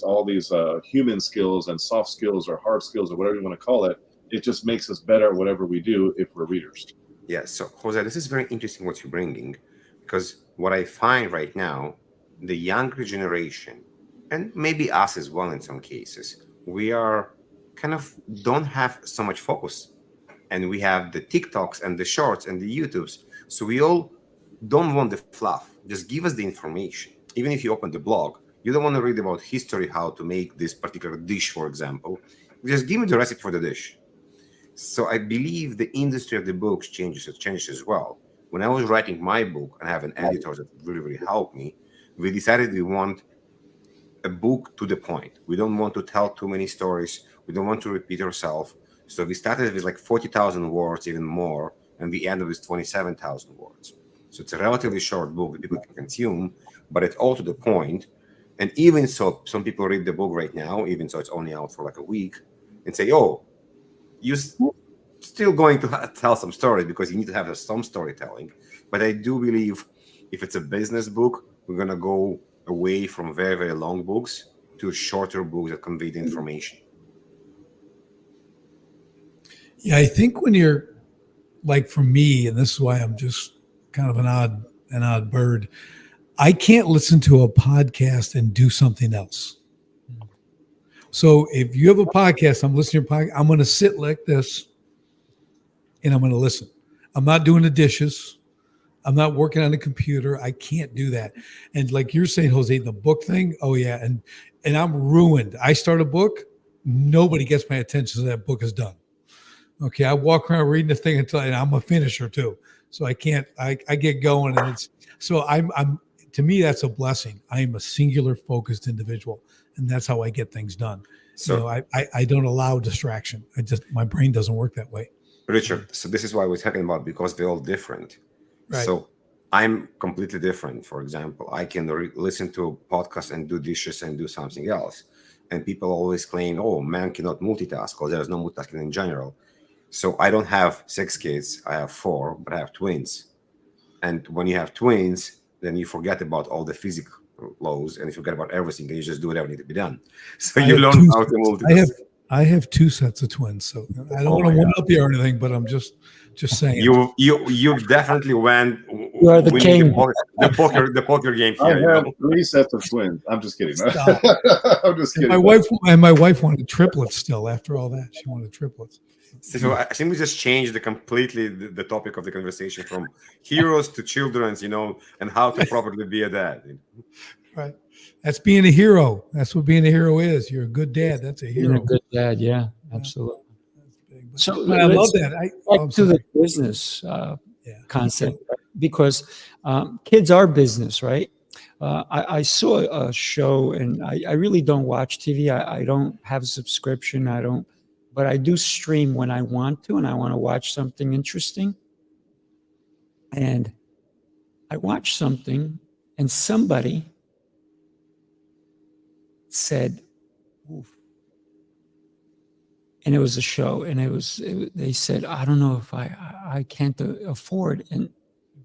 Speaker 3: all these human skills and soft skills or hard skills or whatever you want to call it. It just makes us better at whatever we do if we're readers.
Speaker 4: Yeah, so Jose, this is very interesting what you're bringing, because what I find right now, the younger generation, and maybe us as well in some cases, we are kind of don't have so much focus. And we have the TikToks and the shorts and the YouTubes. So we all don't want the fluff. Just give us the information. Even if you open the blog, you don't want to read about history, how to make this particular dish, for example. Just give me the recipe for the dish. So I believe the industry of the books changes as well. When I was writing my book, and I have an editor that really, really helped me, we decided we want a book to the point. We don't want to tell too many stories. We don't want to repeat ourselves. So we started with like 40,000 words, even more, and we ended with 27,000 words. So it's a relatively short book that people can consume, but it's all to the point. And even so, some people read the book right now, even so it's only out for like a week, and say, oh, you're still going to tell some stories because you need to have some storytelling. But I do believe if it's a business book, we're going to go away from very, very long books to shorter books that convey the information.
Speaker 5: Yeah, I think when you're like, for me, and this is why I'm just kind of an odd bird, I can't listen to a podcast and do something else. So if you have a podcast, I'm listening to your podcast, I'm going to sit like this and I'm going to listen. I'm not doing the dishes. I'm not working on the computer. I can't do that. And like you're saying, Jose, the book thing, oh yeah. And I'm ruined. I start a book, nobody gets my attention so that book is done. Okay, I walk around reading the thing and I'm a finisher too. So I can't, I get going and I'm to me, that's a blessing. I am a singular focused individual, and that's how I get things done. So I don't allow distraction. My brain doesn't work that way.
Speaker 4: Richard, so this is why we're talking about, because they're all different.
Speaker 5: Right.
Speaker 4: So I'm completely different. For example, I can listen to a podcast and do dishes and do something else. And people always claim, oh, man cannot multitask, or there's no multitasking in general. So I don't have 6 kids. I have 4, but I have twins. And when you have twins, then you forget about all the physical laws and you forget about everything, and you just do whatever needs to be done. So you learn how to multitask.
Speaker 5: I have 2 sets of twins, so I don't want to one up you or anything, but I'm just saying.
Speaker 4: You definitely went.
Speaker 2: You are the king.
Speaker 4: The poker game here.
Speaker 3: I have 3 sets of twins. I'm just kidding. I'm just kidding.
Speaker 5: My wife wanted triplets still after all that. She wanted triplets.
Speaker 4: So I think we just changed completely the topic of the conversation from heroes to children, and how to properly be a dad.
Speaker 5: Right. That's being a hero. That's what being a hero is. You're a good dad. That's a hero.
Speaker 2: Being a good dad, yeah, absolutely. So
Speaker 5: I love that.
Speaker 2: Back to the business concept, because kids are business, right? I saw a show, and I really don't watch TV. I don't have a subscription. But I do stream when I want to, and I want to watch something interesting. And I watched something, and somebody said, oof. And it was a show, and they said, I don't know if I can't afford in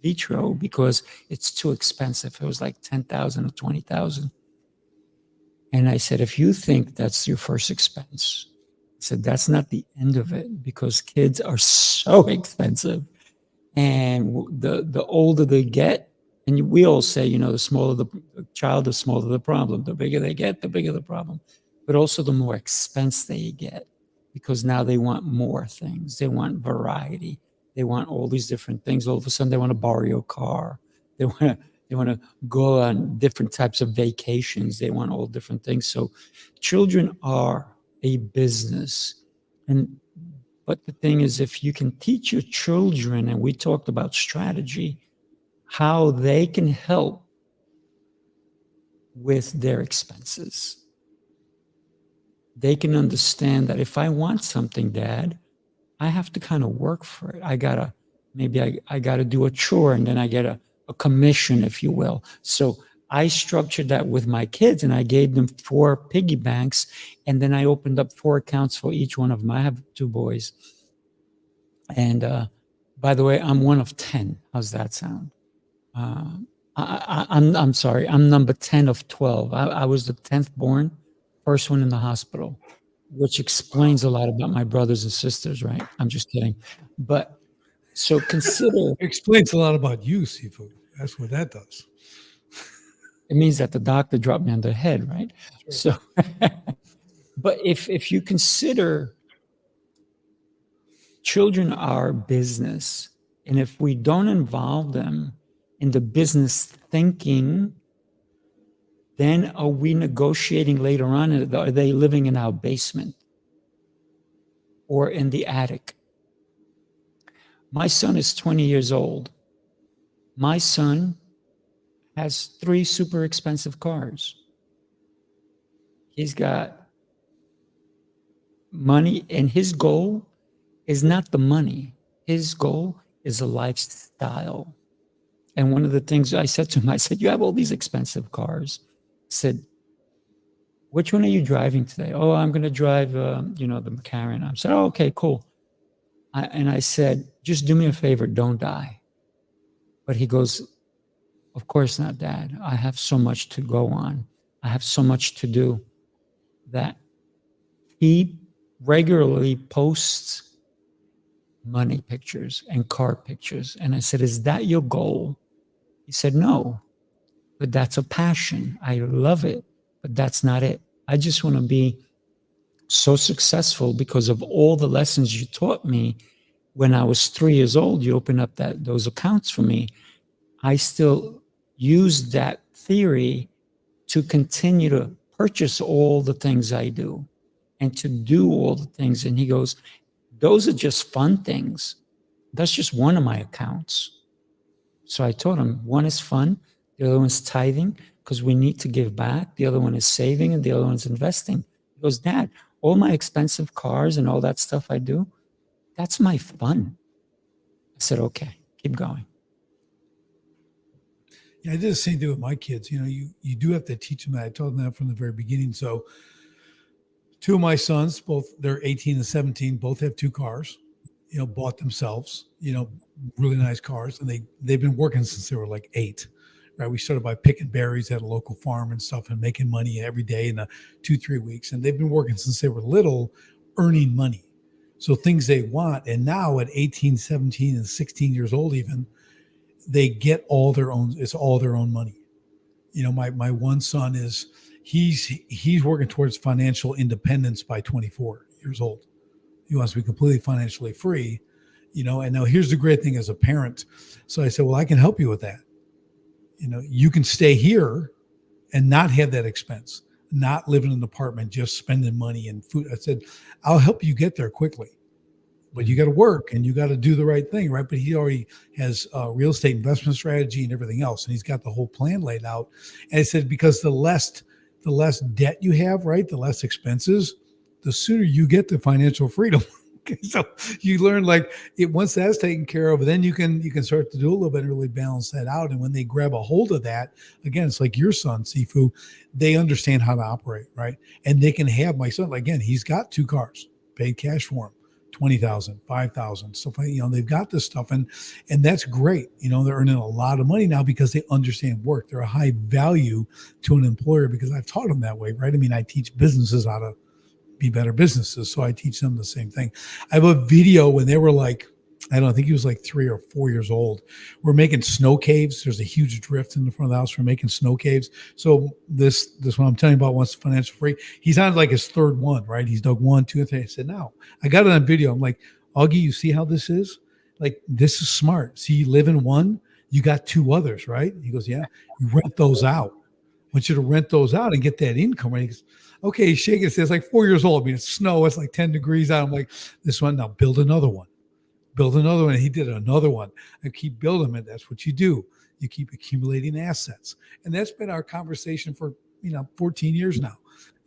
Speaker 2: vitro because it's too expensive. It was like 10,000 or 20,000. And I said, if you think that's your first expense, I said, that's not the end of it, because kids are so expensive. And the older they get, and we all say, the smaller the child, the smaller the problem. The bigger they get, the bigger the problem. But also the more expense they get, because now they want more things. They want variety. They want all these different things. All of a sudden, they want to borrow your car. They want to go on different types of vacations. They want all different things. So children are a business. But the thing is, if you can teach your children, and we talked about strategy, how they can help with their expenses, they can understand that if I want something, Dad, I have to kind of work for it. I gotta, maybe I gotta do a chore and then I get a commission, if you will. So I structured that with my kids and I gave them 4 piggy banks. And then I opened up 4 accounts for each one of them. I have 2 boys. And by the way, I'm one of 10. How's that sound? I'm sorry. I'm number 10 of 12. I was the 10th born, first one in the hospital, which explains a lot about my brothers and sisters, right? I'm just kidding. But so consider,
Speaker 5: It explains a lot about you, Sifu. That's what that does.
Speaker 2: it means that the doctor dropped me on the head, right?
Speaker 5: Sure.
Speaker 2: So, but if you consider children are business, and if we don't involve them in the business thinking, then are we negotiating later on? Are they living in our basement or in the attic? My son is 20 years old. My son has 3 super expensive cars. He's got money, and his goal is not the money. His goal is a lifestyle. And one of the things I said to him, I said, you have all these expensive cars. I said, which one are you driving today? Oh, I'm going to drive, the McLaren. I said, oh, okay, cool. And I said, just do me a favor, don't die. But he goes, of course not, Dad. I have so much to go on. I have so much to do. That he regularly posts money pictures and car pictures. And I said, is that your goal? He said, no, but that's a passion. I love it, but that's not it. I just want to be so successful because of all the lessons you taught me when I was 3 years old. You opened up those accounts for me. I still use that theory to continue to purchase all the things I do and to do all the things. And he goes, those are just fun things. That's just one of my accounts. So I told him, one is fun, the other one is tithing, because we need to give back. The other one is saving, and the other one is investing. He goes, Dad, all my expensive cars and all that stuff I do, that's my fun. I said, okay, keep going.
Speaker 5: Yeah, I did the same thing with my kids. You do have to teach them that. I told them that from the very beginning. So 2 of my sons, both they're 18 and 17, both have 2 cars, bought themselves, really nice cars. And they've been working since they were like 8, right? We started by picking berries at a local farm and stuff and making money every day in 2-3 weeks. And they've been working since they were little, earning money. So things they want. And now at 18, 17, and 16 years old, even, they get all their own, it's all their own money. My one son he's working towards financial independence by 24 years old. He wants to be completely financially free, and now here's the great thing as a parent. So I said, well, I can help you with that. You can stay here and not have that expense, not live in an apartment, just spending money and food. I said, I'll help you get there quickly, but you got to work and you got to do the right thing, right? But he already has a real estate investment strategy and everything else. And he's got the whole plan laid out. And I said, because the less debt you have, right, the less expenses, the sooner you get to financial freedom. Okay, so you learn once that's taken care of, then you can start to do a little bit and really balance that out. And when they grab a hold of that, again, it's like your son, Sifu, they understand how to operate, right? And they can have my son, again, he's got 2 cars, paid cash for him. 20,000, 5,000, stuff like, they've got this stuff and that's great. They're earning a lot of money now because they understand work. They're a high value to an employer because I've taught them that way, right? I mean, I teach businesses how to be better businesses. So I teach them the same thing. I have a video when they were like, I think he was like 3 or 4 years old. We're making snow caves. There's a huge drift in the front of the house. We're making snow caves. So this one I'm telling you about, once financial free, he's on like his 3rd one, right? He's dug 1, 2, and 3. I said, now I got it on video. I'm like, Augie, you see how this is? Like, this is smart. See, you live in one, you got 2 others, right? He goes, yeah, you rent those out. I want you to rent those out and get that income. Right? He goes, okay, he's shaking his head. It's like 4 years old. I mean, it's snow. It's like 10 degrees out. I'm like, this one, now build another one. Build another one. And he did another one. I keep building it. That's what you do. You keep accumulating assets. And that's been our conversation for, 14 years now.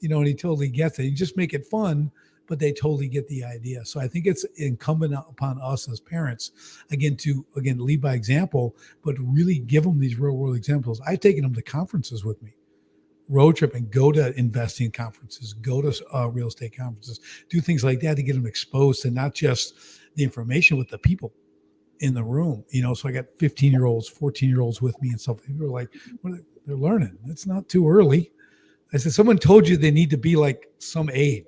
Speaker 5: and he totally gets it. You just make it fun, but they totally get the idea. So I think it's incumbent upon us as parents, again, to lead by example, but really give them these real world examples. I've taken them to conferences with me, road trip, and go to investing conferences, go to real estate conferences, do things like that to get them exposed to not just the information, with the people in the room. So I got 15-year-olds, 14-year-olds with me and stuff. People are like, they're learning. It's not too early. I said, someone told you they need to be like some age.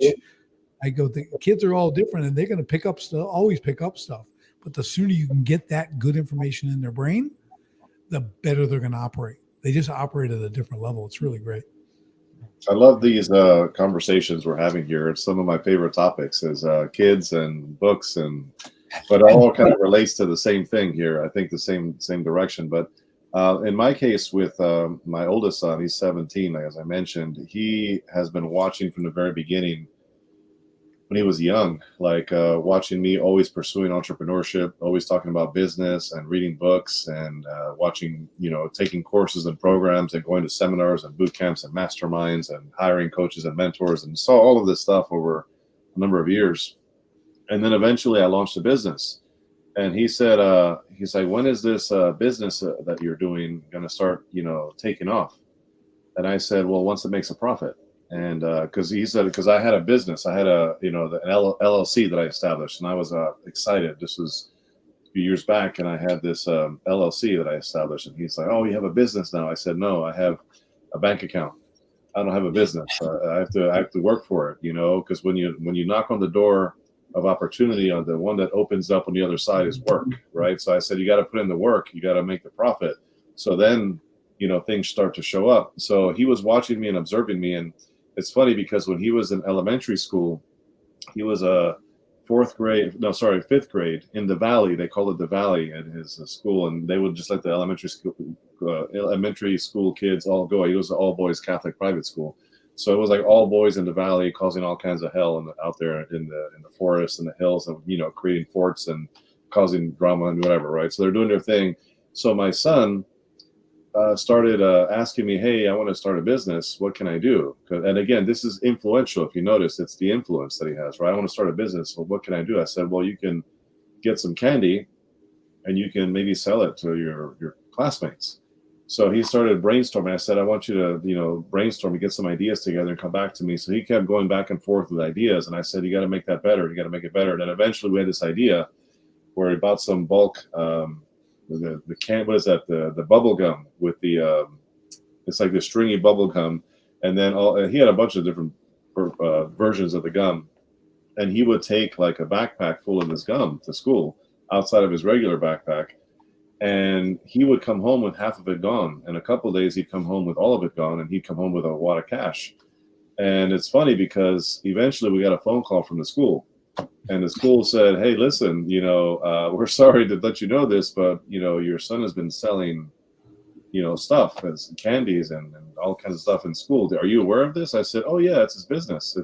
Speaker 5: I go, the kids are all different, and they're going to pick up stuff, always pick up stuff. But the sooner you can get that good information in their brain, the better they're going to operate. They just operate at a different level. It's really great.
Speaker 3: I love these conversations we're having here. It's some of my favorite topics is kids and books, but it all kind of relates to the same thing here. I think the same direction. But in my case with my oldest son, he's 17, as I mentioned. He has been watching from the very beginning when he was young, like watching me always pursuing entrepreneurship, always talking about business and reading books and watching, taking courses and programs and going to seminars and boot camps and masterminds and hiring coaches and mentors, and saw all of this stuff over a number of years. And then eventually I launched a business. And he said, he's like, when is this business that you're doing going to start, taking off? And I said, well, once it makes a profit. And because he said, because I had a business, I had an LLC that I established, and I was excited. This was a few years back, and I had this LLC that I established. And he's like, oh, you have a business now? I said, no, I have a bank account. I don't have a business. I have to work for it, because when you knock on the door of opportunity, on the one that opens up on the other side is work, right? So I said, you got to put in the work, you got to make the profit. So then, things start to show up. So he was watching me and observing me. And it's funny because when he was in elementary school, he was a fifth grade in the Valley. They call it the Valley at his school. And they would just let the elementary school kids all go. He was an all boys Catholic private school. So it was like all boys in the Valley, causing all kinds of hell out there in the forest and the hills, and creating forts and causing drama and whatever, right? So they're doing their thing. So my son started asking me, hey, I want to start a business. What can I do? And again, this is influential. If you notice, it's the influence that he has, right? I want to start a business. Well, what can I do? I said, well, you can get some candy and you can maybe sell it to your classmates. So he started brainstorming. I said, I want you to, brainstorm and get some ideas together and come back to me. So he kept going back and forth with ideas. And I said, you got to make that better. You got to make it better. And then eventually we had this idea where he bought some bulk, the can, what is that? The bubble gum with the, it's like the stringy bubble gum. And then he had a bunch of different versions of the gum. And he would take like a backpack full of this gum to school outside of his regular backpack. And he would come home with half of it gone. In a couple of days, he'd come home with all of it gone, and he'd come home with a wad of cash. And it's funny because eventually we got a phone call from the school, and the school said, hey, listen, we're sorry to let you know this, but, your son has been selling, stuff as candies and all kinds of stuff in school. Are you aware of this? I said, oh, yeah, it's his business.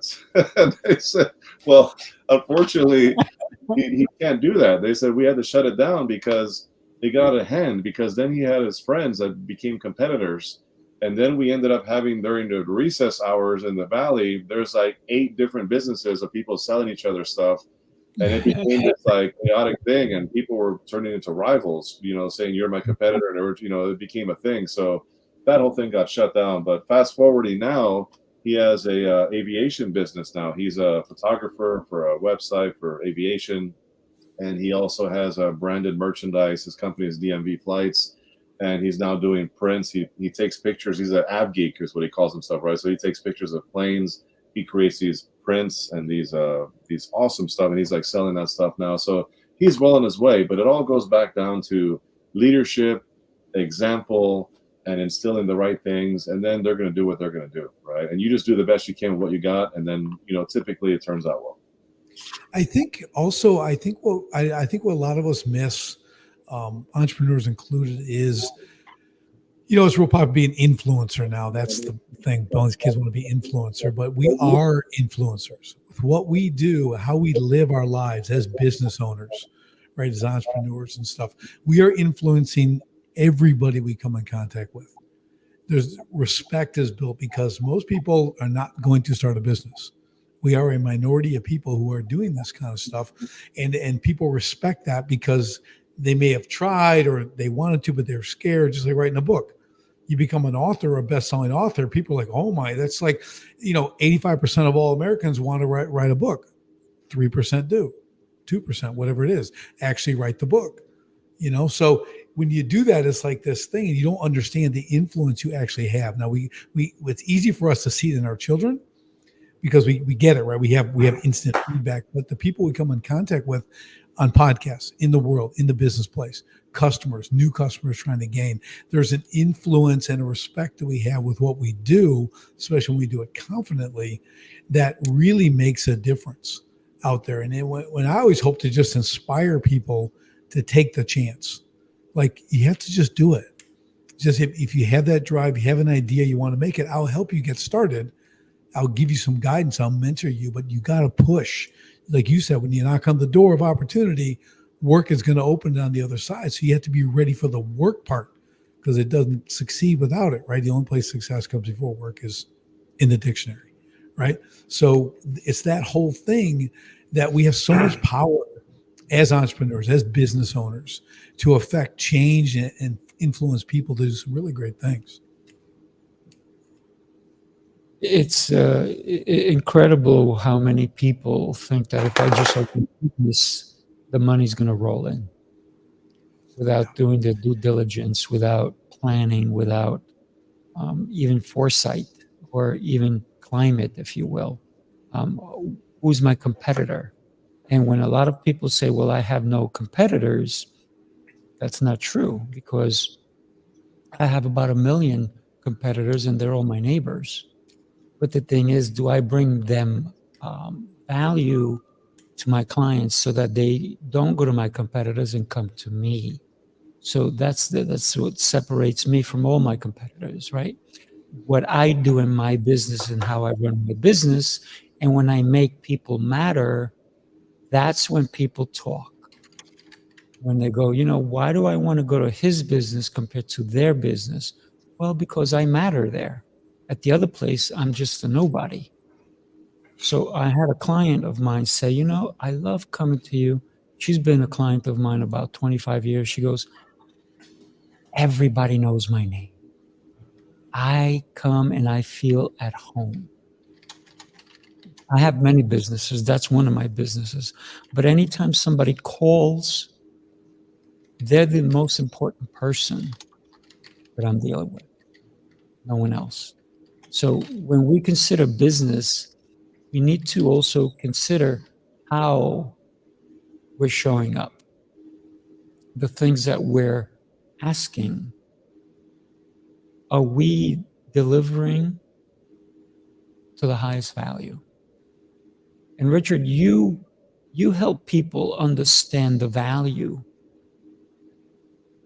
Speaker 3: And they said, well, unfortunately, he can't do that. They said we had to shut it down because it got out of hand, because then he had his friends that became competitors. And then we ended up having, during the recess hours in the Valley, there's like 8 different businesses of people selling each other stuff. And it became this like chaotic thing, and people were turning into rivals, saying you're my competitor, and it became a thing. So that whole thing got shut down. But fast forwarding now, he has a aviation business now. He's a photographer for a website for aviation. And he also has a branded merchandise. His company is DMV Flights, and he's now doing prints. He takes pictures. He's an ab geek, is what he calls himself, right? So he takes pictures of planes. He creates these prints and these awesome stuff, and he's like selling that stuff now. So he's well on his way. But it all goes back down to leadership, example, and instilling the right things, and then they're going to do what they're going to do, right? And you just do the best you can with what you got, and then typically it turns out well.
Speaker 5: I think what a lot of us miss, entrepreneurs included, is, it's real popular to be an influencer now. That's the thing. All these kids want to be influencer, but we are influencers with what we do, how we live our lives as business owners, right? As entrepreneurs and stuff. We are influencing everybody we come in contact with. there's respect is built because most people are not going to start a business. We are a minority of people who are doing this kind of stuff, and people respect that because they may have tried or they wanted to, but they're scared, just like writing a book. You become an author, a best-selling author, people are like, oh my, that's like, 85% of all Americans want to write a book. 3% do, 2%, whatever it is, actually write the book. So when you do that, it's like this thing, and you don't understand the influence you actually have. Now it's easy for us to see it in our children because we get it, right? We have instant feedback, but the people we come in contact with on podcasts, in the world, in the business place, customers, new customers trying to gain, there's an influence and a respect that we have with what we do, especially when we do it confidently, that really makes a difference out there. And when I always hope to just inspire people to take the chance, like you have to just do it. Just if you have that drive, you have an idea, you want to make it, I'll help you get started. I'll give you some guidance. I'll mentor you, but you got to push. Like you said, when you knock on the door of opportunity, work is going to open on the other side. So you have to be ready for the work part because it doesn't succeed without it, right? The only place success comes before work is in the dictionary, right? So it's that whole thing that we have so much power as entrepreneurs, as business owners, to affect change and influence people to do some really great things.
Speaker 2: It's incredible how many people think that if I just open a business, the money's going to roll in without doing the due diligence, without planning, without even foresight or even climate, if you will. Who's my competitor? And when a lot of people say, well, I have no competitors, that's not true because I have about 1 million competitors and they're all my neighbors. But the thing is, do I bring them value to my clients so that they don't go to my competitors and come to me? So that's what separates me from all my competitors, right? What I do in my business and how I run my business, and when I make people matter, that's when people talk. When they go, why do I want to go to his business compared to their business? Well, because I matter there. At the other place, I'm just a nobody. So I had a client of mine say, I love coming to you. She's been a client of mine about 25 years. She goes, everybody knows my name. I come and I feel at home. I have many businesses. That's one of my businesses. But anytime somebody calls, they're the most important person that I'm dealing with. No one else. So when we consider business, we need to also consider how we're showing up, the things that we're asking. Are we delivering to the highest value? And Richard, you help people understand the value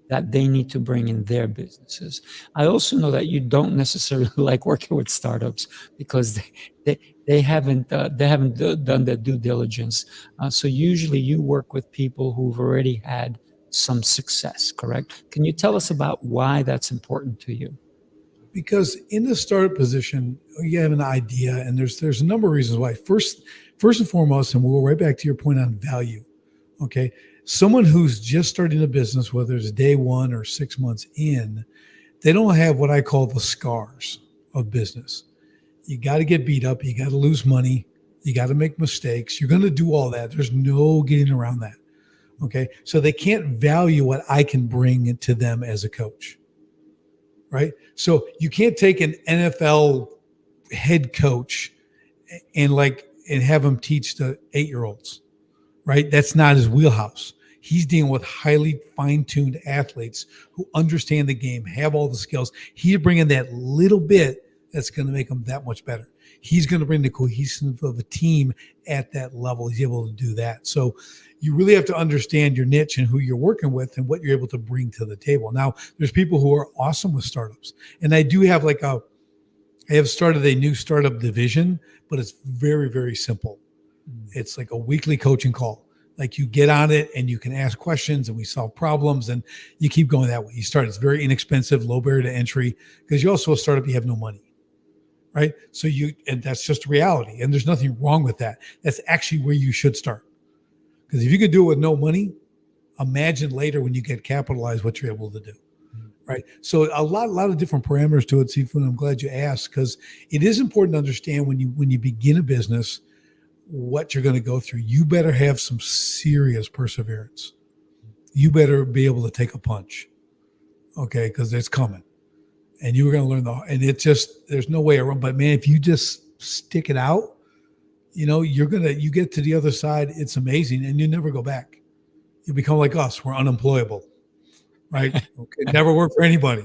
Speaker 2: that they need to bring in their businesses. I also know that you don't necessarily like working with startups because they haven't done their due diligence. So usually you work with people who've already had some success, correct? Can you tell us about why that's important to you?
Speaker 5: Because in the startup position, you have an idea, and there's a number of reasons why. First and foremost, and we'll go right back to your point on value. Okay, someone who's just starting a business, whether it's day one or 6 months in, they don't have what I call the scars of business. You got to get beat up. You got to lose money. You got to make mistakes. You're going to do all that. There's no getting around that. Okay, so they can't value what I can bring to them as a coach. Right? So you can't take an NFL head coach and have him teach the 8-year-olds, right? That's not his wheelhouse. He's dealing with highly fine-tuned athletes who understand the game, have all the skills. He's bringing that little bit that's going to make them that much better. He's going to bring the cohesiveness of a team at that level. He's able to do that. So you really have to understand your niche and who you're working with and what you're able to bring to the table. Now, there's people who are awesome with startups. And I do have I have started a new startup division, but it's very, very simple. It's like a weekly coaching call. Like you get on it and you can ask questions and we solve problems and you keep going that way. You start, it's very inexpensive, low barrier to entry, because you also a startup, you have no money, right? So and that's just reality. And there's nothing wrong with that. That's actually where you should start. Because if you could do it with no money, imagine later when you get capitalized what you're able to do, right? So a lot of different parameters to it, Sifu, and I'm glad you asked, because it is important to understand when you begin a business, what you're going to go through. You better have some serious perseverance. You better be able to take a punch, okay? Because it's coming, and you're going to learn and it's just, there's no way around. But man, if you just stick it out, you get to the other side. It's amazing, and you never go back. You become like us. We're unemployable, right? Okay, never work for anybody.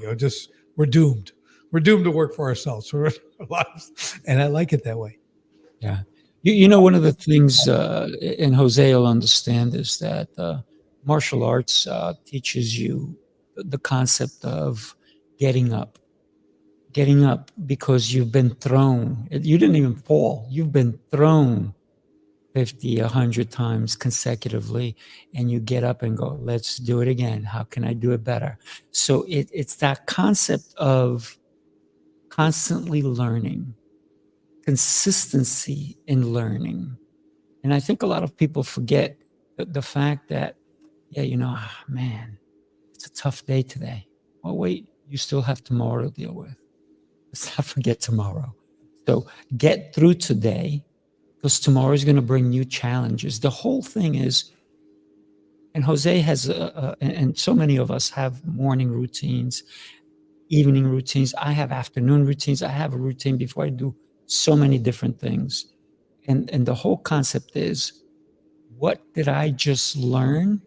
Speaker 5: We're doomed. We're doomed to work for ourselves for our lives, and I like it that way.
Speaker 2: Yeah. One of the things, and Jose will understand, is that martial arts teaches you the concept of getting up because you've been thrown. You didn't even fall. You've been thrown 50, 100 times consecutively, and you get up and go, let's do it again. How can I do it better? So it's that concept of constantly learning, consistency in learning. And I think a lot of people forget the fact that, man, it's a tough day today. Well, wait, you still have tomorrow to deal with. Let's not forget tomorrow. So get through today, because tomorrow is going to bring new challenges. The whole thing is, and Jose has, and so many of us have morning routines, evening routines. I have afternoon routines. I have a routine before I do so many different things. And the whole concept is, what did I just learn?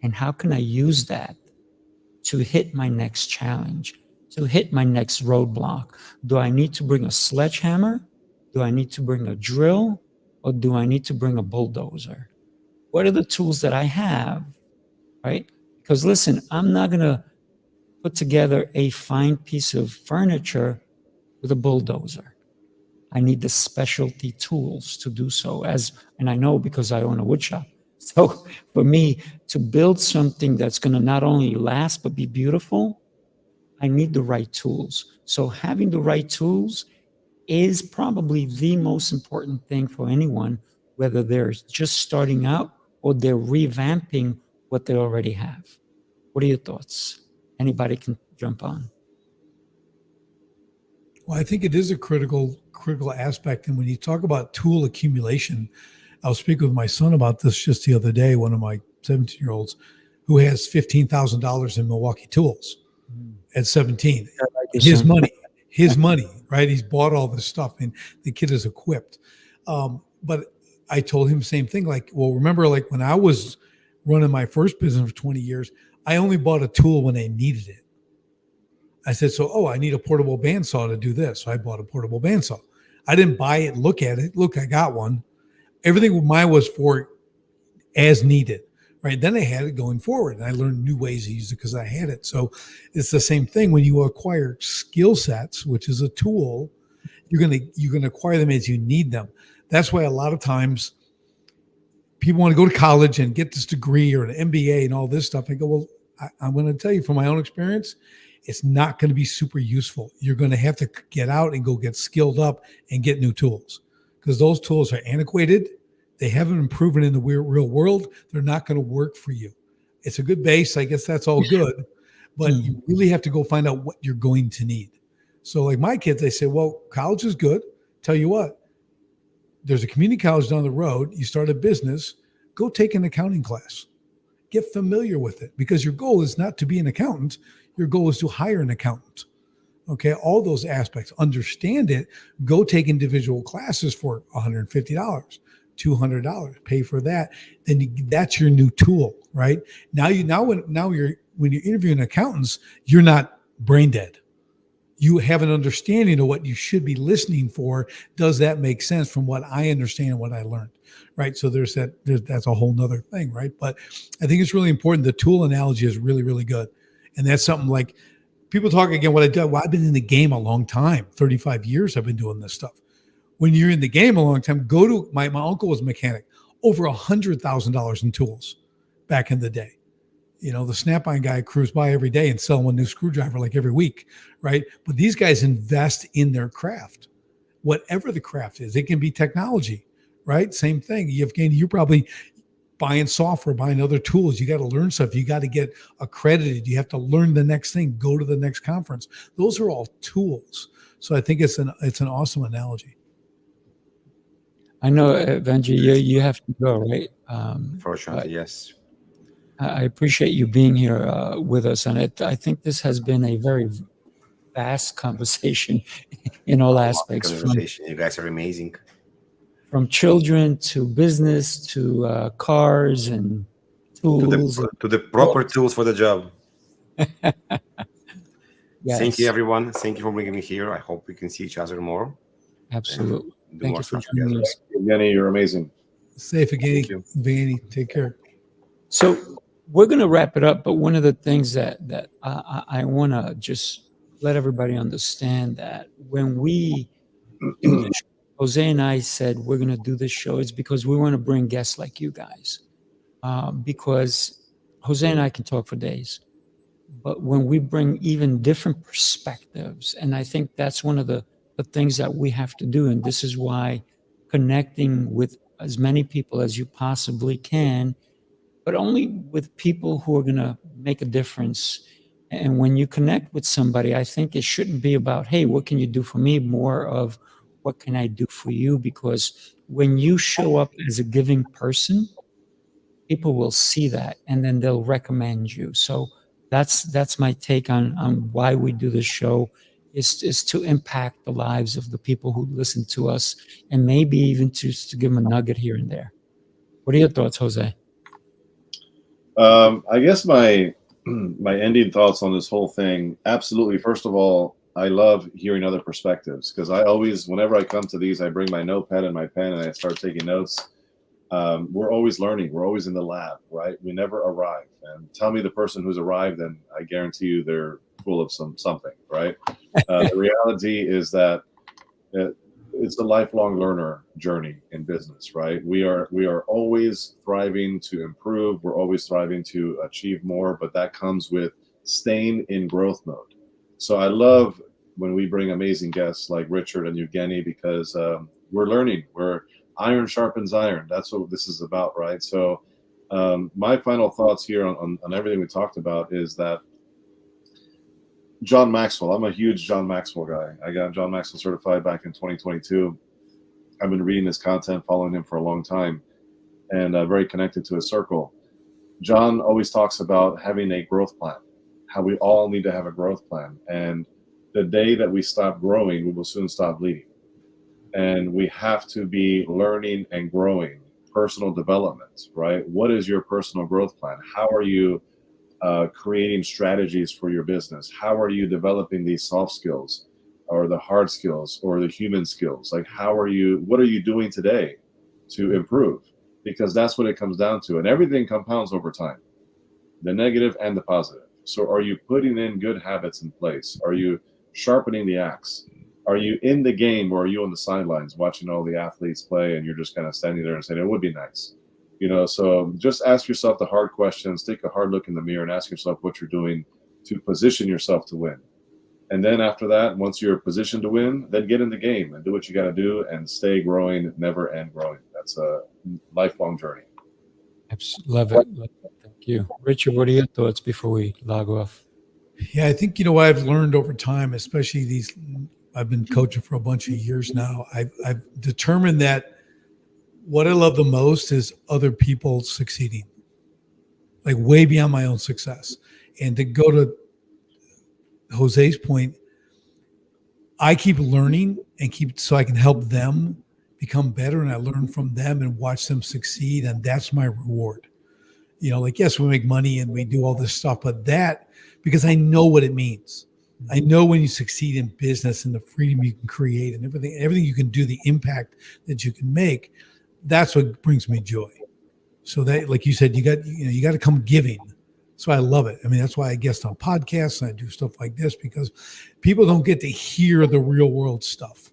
Speaker 2: And how can I use that to hit my next challenge, to hit my next roadblock? Do I need to bring a sledgehammer? Do I need to bring a drill? Or do I need to bring a bulldozer? What are the tools that I have, right? Because listen, I'm not going to put together a fine piece of furniture with a bulldozer. I need the specialty tools to do so, and I know because I own a wood shop. So for me to build something that's going to not only last but be beautiful, I need the right tools. So having the right tools is probably the most important thing for anyone, whether they're just starting out or they're revamping what they already have. What are your thoughts? Anybody can jump on.
Speaker 5: Well, I think it is a critical aspect. And when you talk about tool accumulation, I was speaking with my son about this just the other day, one of my 17-year-olds who has $15,000 in Milwaukee tools at 17. His money, right? He's bought all this stuff and the kid is equipped. But I told him the same thing. Like, well, remember, like when I was running my first business for 20 years, I only bought a tool when I needed it. I said, I need a portable bandsaw to do this. So I bought a portable bandsaw. I didn't buy it, look at it. Look, I got one. Everything with mine was for as needed, right? Then I had it going forward and I learned new ways to use it because I had it. So it's the same thing when you acquire skill sets, which is a tool, you're going to acquire them as you need them. That's why a lot of times people want to go to college and get this degree or an MBA and all this stuff. I go, well, I'm going to tell you from my own experience, it's not going to be super useful. You're going to have to get out and go get skilled up and get new tools because those tools are antiquated. They haven't been proven in the real world. They're not going to work for you. It's a good base. I guess that's all good, but you really have to go find out what you're going to need. So like my kids, they say, well, college is good. Tell you what, there's a community college down the road. You start a business, go take an accounting class. Get familiar with it because your goal is not to be an accountant. Your goal is to hire an accountant. Okay. All those aspects, understand it, go take individual classes for $150, $200, pay for that. Then that's your new tool, right? When you're interviewing accountants, you're not brain dead. You have an understanding of what you should be listening for. Does that make sense from what I understand and what I learned? Right. So that's a whole nother thing. Right. But I think it's really important. The tool analogy is really, really good. And that's something like people talk again, what I do. Well, I've been in the game a long time, 35 years. I've been doing this stuff. When you're in the game a long time, my uncle was a mechanic. over $100,000 in tools back in the day. You know, the Snap-on guy cruised by every day and sell him a new screwdriver like every week, right? But these guys invest in their craft, whatever the craft is. It can be technology, right? Same thing. You're probably buying software, buying other tools. You got to learn stuff. You got to get accredited. You have to learn the next thing, go to the next conference. Those are all tools. So I think it's an awesome analogy.
Speaker 2: I know, Benji, you have to go, right?
Speaker 4: Fortunately, yes.
Speaker 2: I appreciate you being here with us, and I think this has been a very vast conversation in all aspects.
Speaker 4: Conversation. You guys are amazing.
Speaker 2: From children to business to cars and tools.
Speaker 4: To the proper tools for the job.
Speaker 2: Yes.
Speaker 4: Thank you, everyone. Thank you for bringing me here. I hope we can see each other more.
Speaker 2: Absolutely. Thank you for
Speaker 4: together.
Speaker 2: joining us.
Speaker 3: Evgeny, you're amazing.
Speaker 5: Safe again, Vanny. Take care.
Speaker 2: So we're going to wrap it up, but one of the things that I want to just let everybody understand that when we do this, Jose and I said we're going to do this show, it's because we want to bring guests like you guys. Because Jose and I can talk for days. But when we bring even different perspectives, and I think that's one of the things that we have to do, and this is why connecting with as many people as you possibly can, but only with people who are going to make a difference. And when you connect with somebody, I think it shouldn't be about, hey, what can you do for me? More of, what can I do for you? Because when you show up as a giving person, people will see that, and then they'll recommend you. So that's my take on why we do this show, is to impact the lives of the people who listen to us, and maybe even to give them a nugget here and there. What are your thoughts, Jose?
Speaker 3: I guess my ending thoughts on this whole thing, absolutely. First of all, I love hearing other perspectives, because I always, whenever I come to these, I bring my notepad and my pen and I start taking notes. We're always learning. We're always in the lab, right? We never arrive. And tell me the person who's arrived, and I guarantee you they're full of something, right? The reality is that it's a lifelong learner journey in business, right? We are always thriving to improve. We're always thriving to achieve more, but that comes with staying in growth mode. So I love when we bring amazing guests like Richard and Evgeny, because we're learning. Iron sharpens iron. That's what this is about, right? So my final thoughts here on everything we talked about is that John Maxwell, I'm a huge John Maxwell guy. I got John Maxwell certified back in 2022. I've been reading his content, following him for a long time, and very connected to his circle. John always talks about having a growth plan, how we all need to have a growth plan. And the day that we stop growing, we will soon stop leading. And we have to be learning and growing, personal development, right? What is your personal growth plan? How are you creating strategies for your business? How are you developing these soft skills, or the hard skills, or the human skills? Like, what are you doing today to improve? Because that's what it comes down to. And everything compounds over time, the negative and the positive. So are you putting in good habits in place? Are you sharpening the axe? Are you in the game, or are you on the sidelines watching all the athletes play, and you're just kind of standing there and saying, it would be nice? You know, so just ask yourself the hard questions, take a hard look in the mirror and ask yourself what you're doing to position yourself to win. And then after that, once you're positioned to win, then get in the game and do what you got to do and stay growing, never end growing. That's a lifelong journey.
Speaker 2: Love it. Thank you. Richard, what are your thoughts before we log off?
Speaker 5: Yeah, I think, what I've learned over time, especially I've been coaching for a bunch of years now. I've determined that what I love the most is other people succeeding, like way beyond my own success. And to go to Jose's point, I keep learning so I can help them become better, and I learn from them and watch them succeed. And that's my reward. Yes, we make money and we do all this stuff, but because I know what it means. I know when you succeed in business and the freedom you can create and everything you can do, the impact that you can make, that's what brings me joy. So that, like you said, you got to come giving. So I love it. I mean, that's why I guest on podcasts and I do stuff like this, because people don't get to hear the real world stuff.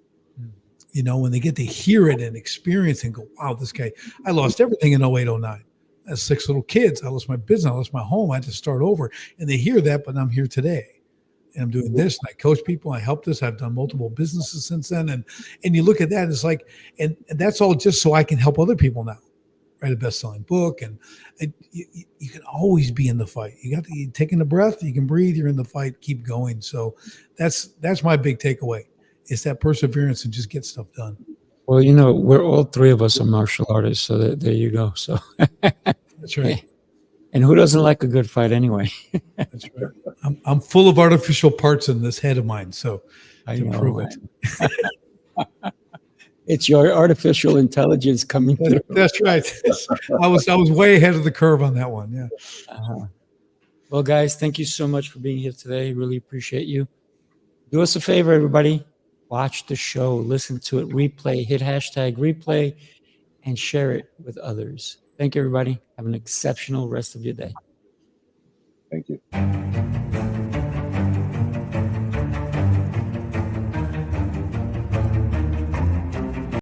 Speaker 5: when they get to hear it and experience and go, wow, this guy, I lost everything in 08, 09. I had 6 little kids. I lost my business. I lost my home. I had to start over. And they hear that, but I'm here today. And I'm doing this. And I coach people. I help this. I've done multiple businesses since then. And you look at that, it's like, and that's all just so I can help other people now. Write a best-selling book. And you can always be in the fight. You're taking a breath. You can breathe. You're in the fight. Keep going. So that's my big takeaway. It's that perseverance and just get stuff done.
Speaker 2: Well, we're all 3 of us are martial artists, so there you go. So
Speaker 5: That's right.
Speaker 2: And who doesn't like a good fight anyway?
Speaker 5: That's right. I'm full of artificial parts in this head of mine, so
Speaker 2: I
Speaker 5: to
Speaker 2: know,
Speaker 5: prove
Speaker 2: man.
Speaker 5: it.
Speaker 2: It's your artificial intelligence coming through.
Speaker 5: That's right. I was way ahead of the curve on that one. Yeah.
Speaker 2: Uh-huh. Well, guys, thank you so much for being here today. Really appreciate you. Do us a favor, everybody. Watch the show, listen to it, replay, hit hashtag replay, and share it with others. Thank you, everybody. Have an exceptional rest of your day.
Speaker 3: Thank you.